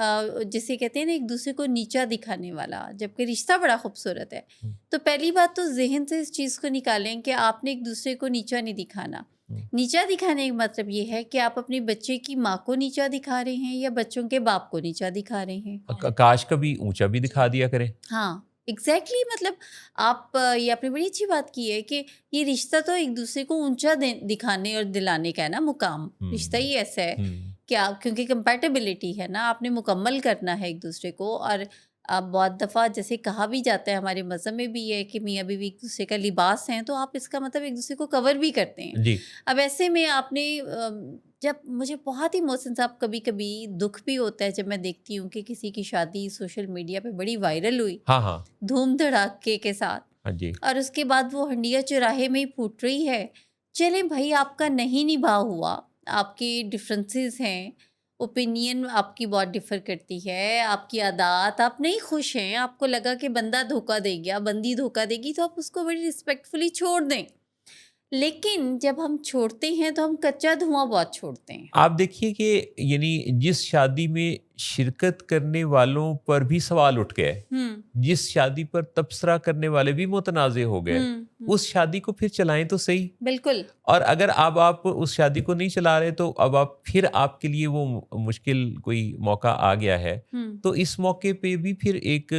जिसे कहते हैं ना एक दूसरे को नीचा दिखाने वाला, जबकि रिश्ता बड़ा खूबसूरत है। हुँ, तो पहली बात तो ज़हन से इस चीज़ को निकालें कि आपने एक दूसरे को नीचा नहीं दिखाना। हुँ। नीचा दिखाने का मतलब ये है कि आप अपने बच्चे की माँ को नीचा दिखा रहे हैं या बच्चों के बाप को नीचा दिखा रहे हैं। काश कभी ऊँचा भी दिखा दिया करें। हाँ, एग्ज़ैक्टली, मतलब आप ये आपने बड़ी अच्छी बात की है कि ये रिश्ता तो एक दूसरे को ऊँचा दे दिखाने और दिलाने का है ना मुकाम। रिश्ता हुँ, ही ऐसा है हुँ, कि आप, क्योंकि कंपैटिबिलिटी है ना, आपने मुकम्मल करना है एक दूसरे को। और बहुत दफ़ा जैसे कहा भी जाता है, हमारे मज़हब में भी है कि मियाँ-बीवी एक दूसरे का लिबास हैं, तो आप इसका मतलब एक दूसरे को कवर भी करते हैं। जी। अब ऐसे में आपने जब मुझे बहुत ही मोहसिन साहब कभी-कभी दुःख भी होता है जब मैं देखती हूँ कि किसी की शादी सोशल मीडिया पे बड़ी वायरल हुई, हाँ, हाँ। धूम-धड़ाके के साथ, हाँ जी। और उसके बाद वो हंडिया चौराहे में ही फूट रही है। चलें भई, आपका नहीं निभा हुआ, आपके डिफरेंसेस हैं, ओपिनियन आपकी बहुत डिफ़र करती है, आपकी आदत, आप नहीं खुश हैं, आपको लगा कि बंदा धोखा दे गया, बंदी धोखा देगी, तो आप उसको बड़ी रिस्पेक्टफुली छोड़ दें। लेकिन जब हम छोड़ते हैं तो हम कच्चा धुआं बहुत छोड़ते हैं। आप देखिए कि यानी जिस शादी में शिरकत करने वालों पर भी सवाल उठ गए, जिस शादी पर तबसरा करने वाले भी मुतनाज़े हो गए, उस शादी को फिर चलाएं तो सही। बिल्कुल। और अगर अब आप उस शादी को नहीं चला रहे तो अब आप फिर आपके लिए वो मुश्किल कोई मौका आ गया है, तो इस मौके पे भी फिर एक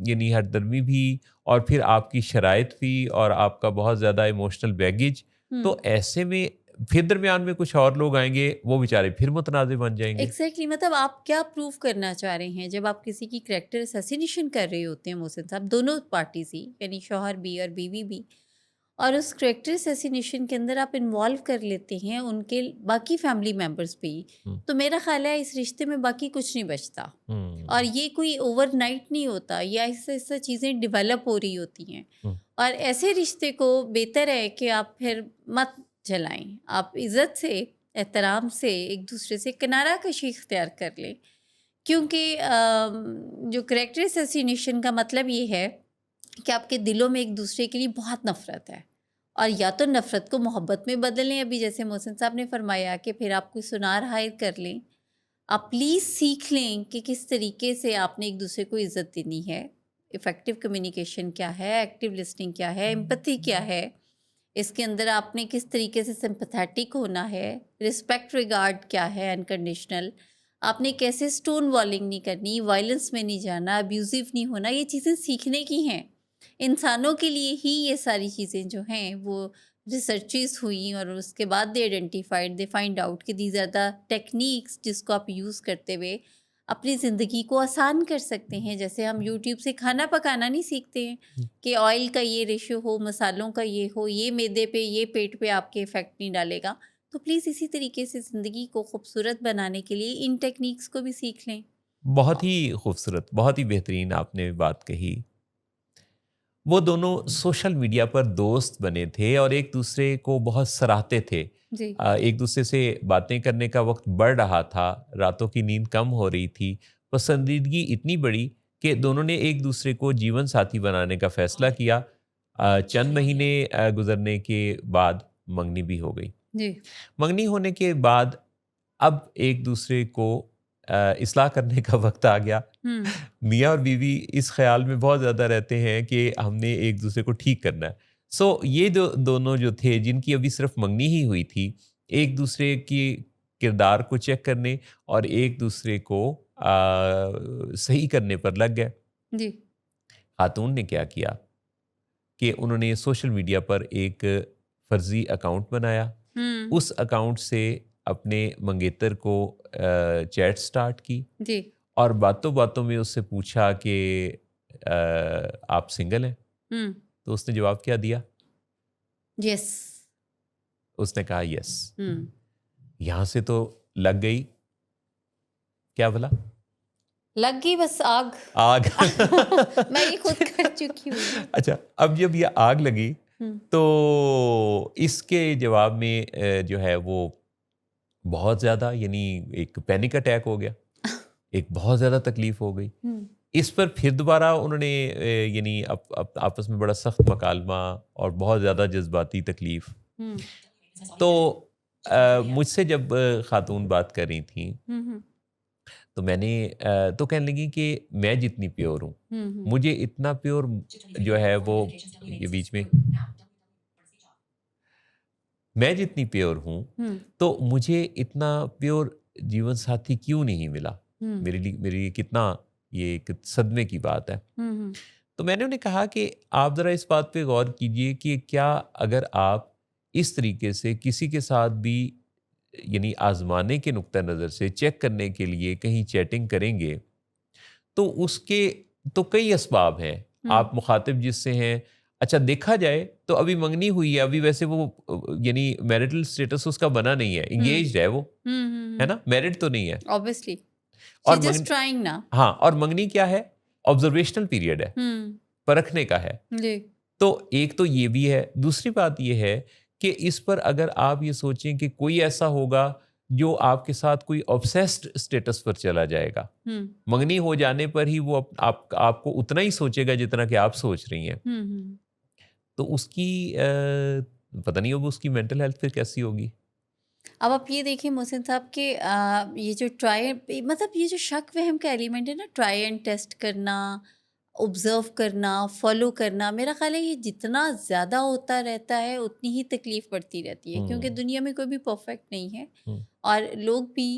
यानी हरदर्मी भी और फिर आपकी शराइत भी और आपका बहुत ज़्यादा इमोशनल बैगेज, तो ऐसे में फिर दरमियान में कुछ और लोग आएंगे, वो बेचारे फिर मुतनाज़े बन जाएंगे। एग्जैक्टली मतलब आप क्या प्रूव करना चाह रहे हैं जब आप किसी की करैक्टर असैसिनेशन कर रहे होते हैं मोहसिन साहब, दोनों पार्टीज ही, यानी शौहर भी और बीवी भी, और उस करैक्टर असैसिनेशन के अंदर आप इन्वॉल्व कर लेते हैं उनके बाकी फैमिली मेम्बर्स भी, तो मेरा ख्याल है इस रिश्ते में बाकी कुछ नहीं बचता। और ये कोई ओवरनाइट नहीं होता, या ऐसे ऐसे चीज़ें डिवेलप हो रही होती हैं, और ऐसे रिश्ते को बेहतर है कि आप फिर मत जलाएं, आप इज़्ज़त से, एहतराम से एक दूसरे से किनारा कशी इख्तियार कर लें, क्योंकि जो करैक्टर असैसिनेशन का मतलब ये है कि आपके दिलों में एक दूसरे के लिए बहुत नफ़रत है, और या तो नफ़रत को मोहब्बत में बदल लें, अभी जैसे मोहसिन साहब ने फरमाया कि फिर आप कोई सुनार हायर कर लें, आप प्लीज़ सीख लें कि किस तरीके से आपने एक दूसरे को इज़्ज़त देनी है, इफ़ेक्टिव कम्युनिकेशन क्या है, एक्टिव लिसनिंग क्या है, एम्पैथी क्या है, इसके अंदर आपने किस तरीके से सिंपैथेटिक होना है, रिस्पेक्ट रिगार्ड क्या है, अनकंडीशनल, आपने कैसे स्टोन वॉलिंग नहीं करनी, वायलेंस में नहीं जाना, अब्यूज़िव नहीं होना, ये चीज़ें सीखने की हैं। इंसानों के लिए ही ये सारी चीज़ें जो हैं वो रिसर्चेस हुई, और उसके बाद दे आइडेंटिफाइड, दे फाइंड आउट कि दीज आर द टेक्निक्स जिसको आप यूज़ करते हुए अपनी ज़िंदगी को आसान कर सकते हैं। जैसे हम यूट्यूब से खाना पकाना नहीं सीखते हैं कि ऑयल का ये रेशियो हो, मसालों का ये हो, ये मैदे पे, ये पेट पे आपके इफ़ेक्ट नहीं डालेगा। तो प्लीज़ इसी तरीके से ज़िंदगी को खूबसूरत बनाने के लिए इन टेक्निक्स को भी सीख लें। बहुत ही खूबसूरत, बहुत ही बेहतरीन आपने बात कही। वो दोनों सोशल मीडिया पर दोस्त बने थे और एक दूसरे को बहुत सराहते थे। जी। एक दूसरे से बातें करने का वक्त बढ़ रहा था, रातों की नींद कम हो रही थी, पसंदीदगी इतनी बड़ी कि दोनों ने एक दूसरे को जीवन साथी बनाने का फ़ैसला किया। चंद महीने गुज़रने के बाद मंगनी भी हो गई। जी। मंगनी होने के बाद अब एक दूसरे को इस्लाह करने का वक्त आ गया। मियाँ और बीवी इस ख्याल में बहुत ज़्यादा रहते हैं कि हमने एक दूसरे को ठीक करना है। सो ये दोनों जो थे जिनकी अभी सिर्फ मंगनी ही हुई थी, एक दूसरे की किरदार को चेक करने और एक दूसरे को सही करने पर लग गए। जी। खातून ने क्या किया कि उन्होंने सोशल मीडिया पर एक फर्जी अकाउंट बनाया। उस अकाउंट से अपने मंगेतर को चैट स्टार्ट की जी। और बातों बातों में उससे पूछा कि आप सिंगल हैं? तो उसने जवाब क्या दिया? यस। उसने कहा यस। यहाँ से तो लग गई, क्या बोला? लग गई बस आग। आग। मैं ये खुद कर चुकी हूँ। अच्छा, अब जब ये आग लगी तो इसके जवाब में जो है वो बहुत ज़्यादा यानी एक पैनिक अटैक हो गया, एक बहुत ज़्यादा तकलीफ हो गई। इस पर फिर दोबारा उन्होंने यानी आपस में बड़ा सख्त मकालमा और बहुत ज़्यादा जज्बाती तकलीफ। तो मुझसे जब खातून बात कर रही थी तो मैंने तो कहने लगी कि मैं जितनी प्योर हूँ, मुझे इतना प्योर जो है वो ये बीच में मैं जितनी प्योर हूँ तो मुझे इतना प्योर जीवन साथी क्यों नहीं मिला। मेरे लिए कितना ये एक सदमे की बात है। तो मैंने उन्हें कहा कि आप ज़रा इस बात पे गौर कीजिए कि क्या अगर आप इस तरीके से किसी के साथ भी यानी आजमाने के नुक्ता नज़र से चेक करने के लिए कहीं चैटिंग करेंगे तो उसके तो कई असबाब हैं। आप मुखातिब जिससे हैं, अच्छा देखा जाए तो अभी मंगनी हुई है, अभी वैसे वो यानी मैरिटल स्टेटस उसका बना नहीं है, इंगेज्ड है वो, है ना, मैरिड तो नहीं है ऑब्वियसली, और जस्ट ट्राइंग ना। हाँ, और मंगनी क्या है, ऑब्जर्वेशनल पीरियड है, परखने का है। तो एक तो ये भी है। दूसरी बात ये है कि इस पर अगर आप ये सोचें कि कोई ऐसा होगा जो आपके साथ कोई ऑब्सेस्ड स्टेटस पर चला जाएगा, मंगनी हो जाने पर ही वो आपको उतना ही सोचेगा जितना कि आप सोच रही हैं, तो उसकी पता नहीं अब उसकी मेंटल हेल्थ फिर कैसी होगी। अब आप ये देखिए मोहसिन साहब कि ये जो ट्राई मतलब ये जो शक वहम का एलिमेंट है ना, ट्राई एंड टेस्ट करना, ऑब्जर्व करना, फॉलो करना, मेरा ख्याल है ये जितना ज़्यादा होता रहता है उतनी ही तकलीफ़ बढ़ती रहती है, क्योंकि दुनिया में कोई भी परफेक्ट नहीं है और लोग भी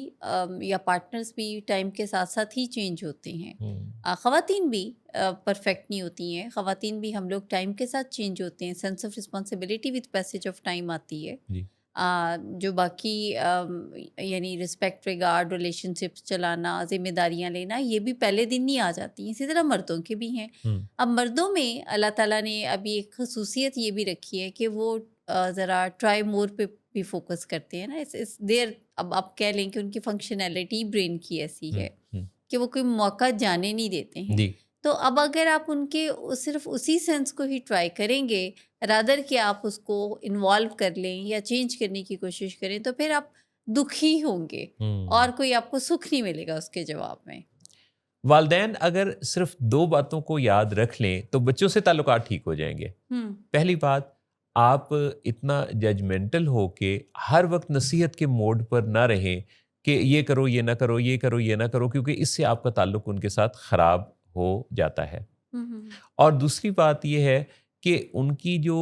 या पार्टनर्स भी टाइम के साथ साथ ही चेंज होते हैं। ख़वातीन भी परफेक्ट नहीं होती हैं, ख़वातीन भी हम लोग टाइम के साथ चेंज होते हैं। Sense of responsibility with passage of time आती है। जी। जो बाकी यानी रिस्पेक्ट, रिगार्ड, रिलेशनशिप्स चलाना, जिम्मेदारियां लेना, ये भी पहले दिन नहीं आ जाती। इसी तरह मर्दों के भी हैं। अब मर्दों में अल्लाह ताला ने अभी एक खसूसियत ये भी रखी है कि वो ज़रा ट्राई मोर पे भी फोकस करते हैं ना। इस देर अब आप कह लें कि उनकी फंक्शनैलिटी ब्रेन की ऐसी है कि वो कोई मौका जाने नहीं देते हैं। जी। तो अब अगर आप उनके सिर्फ उसी सेंस को ही ट्राई करेंगे रादर कि आप उसको इन्वॉल्व कर लें या चेंज करने की कोशिश करें, तो फिर आप दुखी होंगे और कोई आपको सुख नहीं मिलेगा उसके जवाब में। वालदैन अगर सिर्फ 2 बातों को याद रख लें तो बच्चों से ताल्लुकात ठीक हो जाएंगे। पहली बात, आप इतना जजमेंटल हो के हर वक्त नसीहत के मोड पर ना रहें कि ये करो, ये ना करो, ये करो, ये ना करो, क्योंकि इससे आपका ताल्लुक उनके साथ ख़राब हो जाता है। और दूसरी बात यह है कि उनकी जो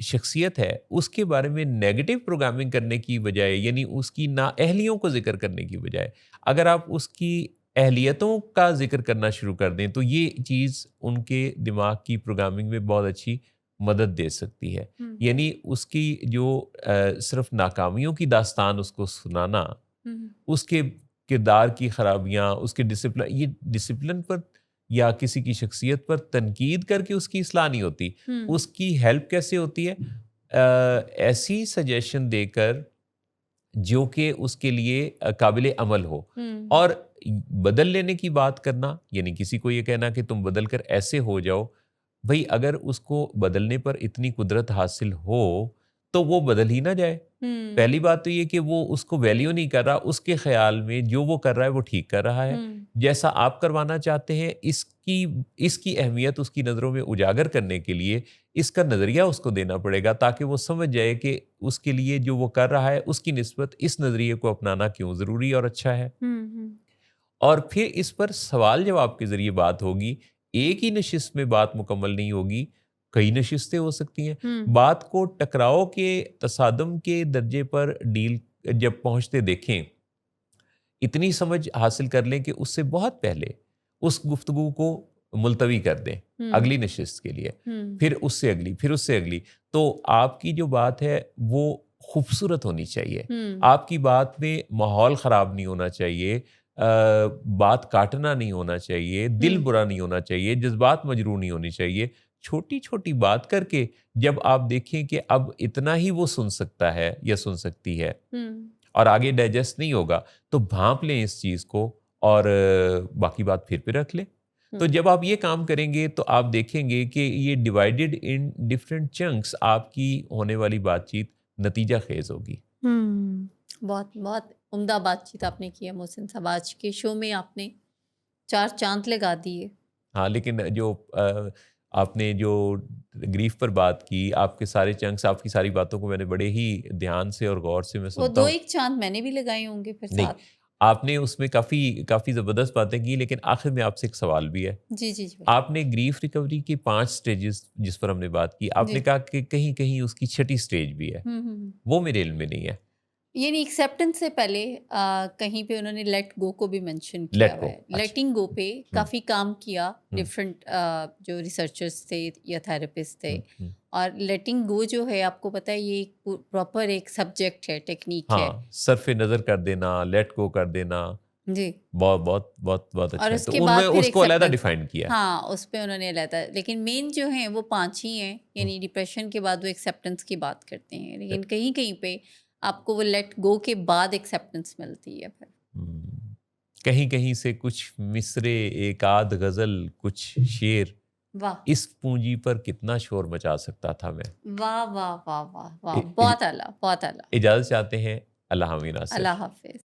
शख्सियत है उसके बारे में नेगेटिव प्रोग्रामिंग करने की बजाय, यानी उसकी नाअहलियों को जिक्र करने की बजाय, अगर आप उसकी अहलियतों का जिक्र करना शुरू कर दें तो ये चीज़ उनके दिमाग की प्रोग्रामिंग में बहुत अच्छी मदद दे सकती है। यानी उसकी जो सिर्फ नाकामियों की दास्तान उसको सुनाना, उसके किरदार की खराबियाँ, उसके डिसिप्लिन, ये डिसिप्लिन पर या किसी की शख्सियत पर तनकीद करके उसकी इसलाह नहीं होती। उसकी हेल्प कैसे होती है? ऐसी सजेशन देकर जो कि उसके लिए काबिल अमल हो। और बदल लेने की बात करना, यानी किसी को ये कहना कि तुम बदल कर ऐसे हो जाओ, भाई अगर उसको बदलने पर इतनी कुदरत हासिल हो तो वो बदल ही ना जाए। पहली बात तो ये कि वो उसको वैल्यू नहीं कर रहा, उसके ख्याल में जो वो कर रहा है वो ठीक कर रहा है। जैसा आप करवाना चाहते हैं, इसकी अहमियत उसकी नज़रों में उजागर करने के लिए इसका नज़रिया उसको देना पड़ेगा, ताकि वो समझ जाए कि उसके लिए जो वो कर रहा है उसकी निस्बत इस नज़रिए को अपनाना क्यों ज़रूरी और अच्छा है। और फिर इस पर सवाल जवाब के ज़रिए बात होगी। एक ही नशिस्त में बात मुकम्मल नहीं होगी, कई नशिस्तें हो सकती हैं। बात को टकराव के, तसादम के दर्जे पर डील जब पहुंचते देखें, इतनी समझ हासिल कर लें कि उससे बहुत पहले उस गुफ्तगू को मुलतवी कर दें अगली नशिस्त के लिए, फिर उससे अगली, फिर उससे अगली। तो आपकी जो बात है वो खूबसूरत होनी चाहिए। आपकी बात में माहौल ख़राब नहीं होना चाहिए, बात काटना नहीं होना चाहिए, दिल बुरा नहीं होना चाहिए, जज्बात मजरूह नहीं होनी चाहिए। छोटी छोटी बात करके जब आप देखें कि अब इतना ही वो सुन सकता है या सुन सकती है और आगे डाइजेस्ट नहीं होगा, तो भांप लें इस चीज़ को और बाकी बात फिर पे रख लें। तो जब आप ये काम करेंगे तो आप देखेंगे कि ये डिवाइडेड इन डिफरेंट चंक्स आपकी होने वाली बातचीत नतीजा खेज होगी। बहुत बहुत उम्दा बातचीत आपने की है मोहसिन साहब। आज के शो में आपने 4 चांद लगा दिए। हाँ, लेकिन जो आपने जो ग्रीफ पर बात की, आपके सारे चंक्स, आपकी सारी बातों को मैंने बड़े ही ध्यान से और गौर से मैं वो सुनता 2 हूँ। एक चांद मैंने भी लगाए होंगे फिर नहीं, साथ। आपने उसमें काफ़ी ज़बरदस्त बातें की, लेकिन आखिर में आपसे एक सवाल भी है। जी जी जी। आपने ग्रीफ रिकवरी की 5 स्टेजेस जिस पर हमने बात की, आपने कहा कि कहीं कहीं उसकी 6ठी स्टेज भी है। वो मेरे इल्म में नहीं है। यानी एक्सेप्टेंस से पहले कहीं पे उन्होंने लेट गो को भी मेंशन किया Let हुआ go, है। अच्छा। लेटिंग गो पे काफ़ी काम किया डिफरेंट जो रिसर्चर्स थे या थेरेपिस्ट थे। और लेटिंग गो जो है, आपको पता है, ये एक प्रॉपर एक सब्जेक्ट है, टेक्निक है। हाँ, सरफे नज़र कर देना, लेट गो कर देना, जी। बहुत बहुत बहुत बहुत अच्छा और है। तो उसके उन्होंने बाद फिर उसको अलग acceptance। डिफाइन किया। हाँ, उस पे उन्होंने अलग, लेकिन मेन जो हैं वो 5 ही हैं। यानी डिप्रेशन के बाद वो एक्सेप्टेंस की बात करते हैं, लेकिन कहीं कहीं पे आपको वो लेट गो के बाद एक्सेप्टेंस मिलती है फिर। कहीं कहीं से कुछ मिसरे, एक आध गजल, कुछ शेर, वाह इस पूंजी पर कितना शोर मचा सकता था मैं। वाह वाह वाह वाह वाह, बहुत आला, बहुत आला। इजाज़त चाहते हैं। अल्लाह हामिद नासिर। अल्लाह हाफिज।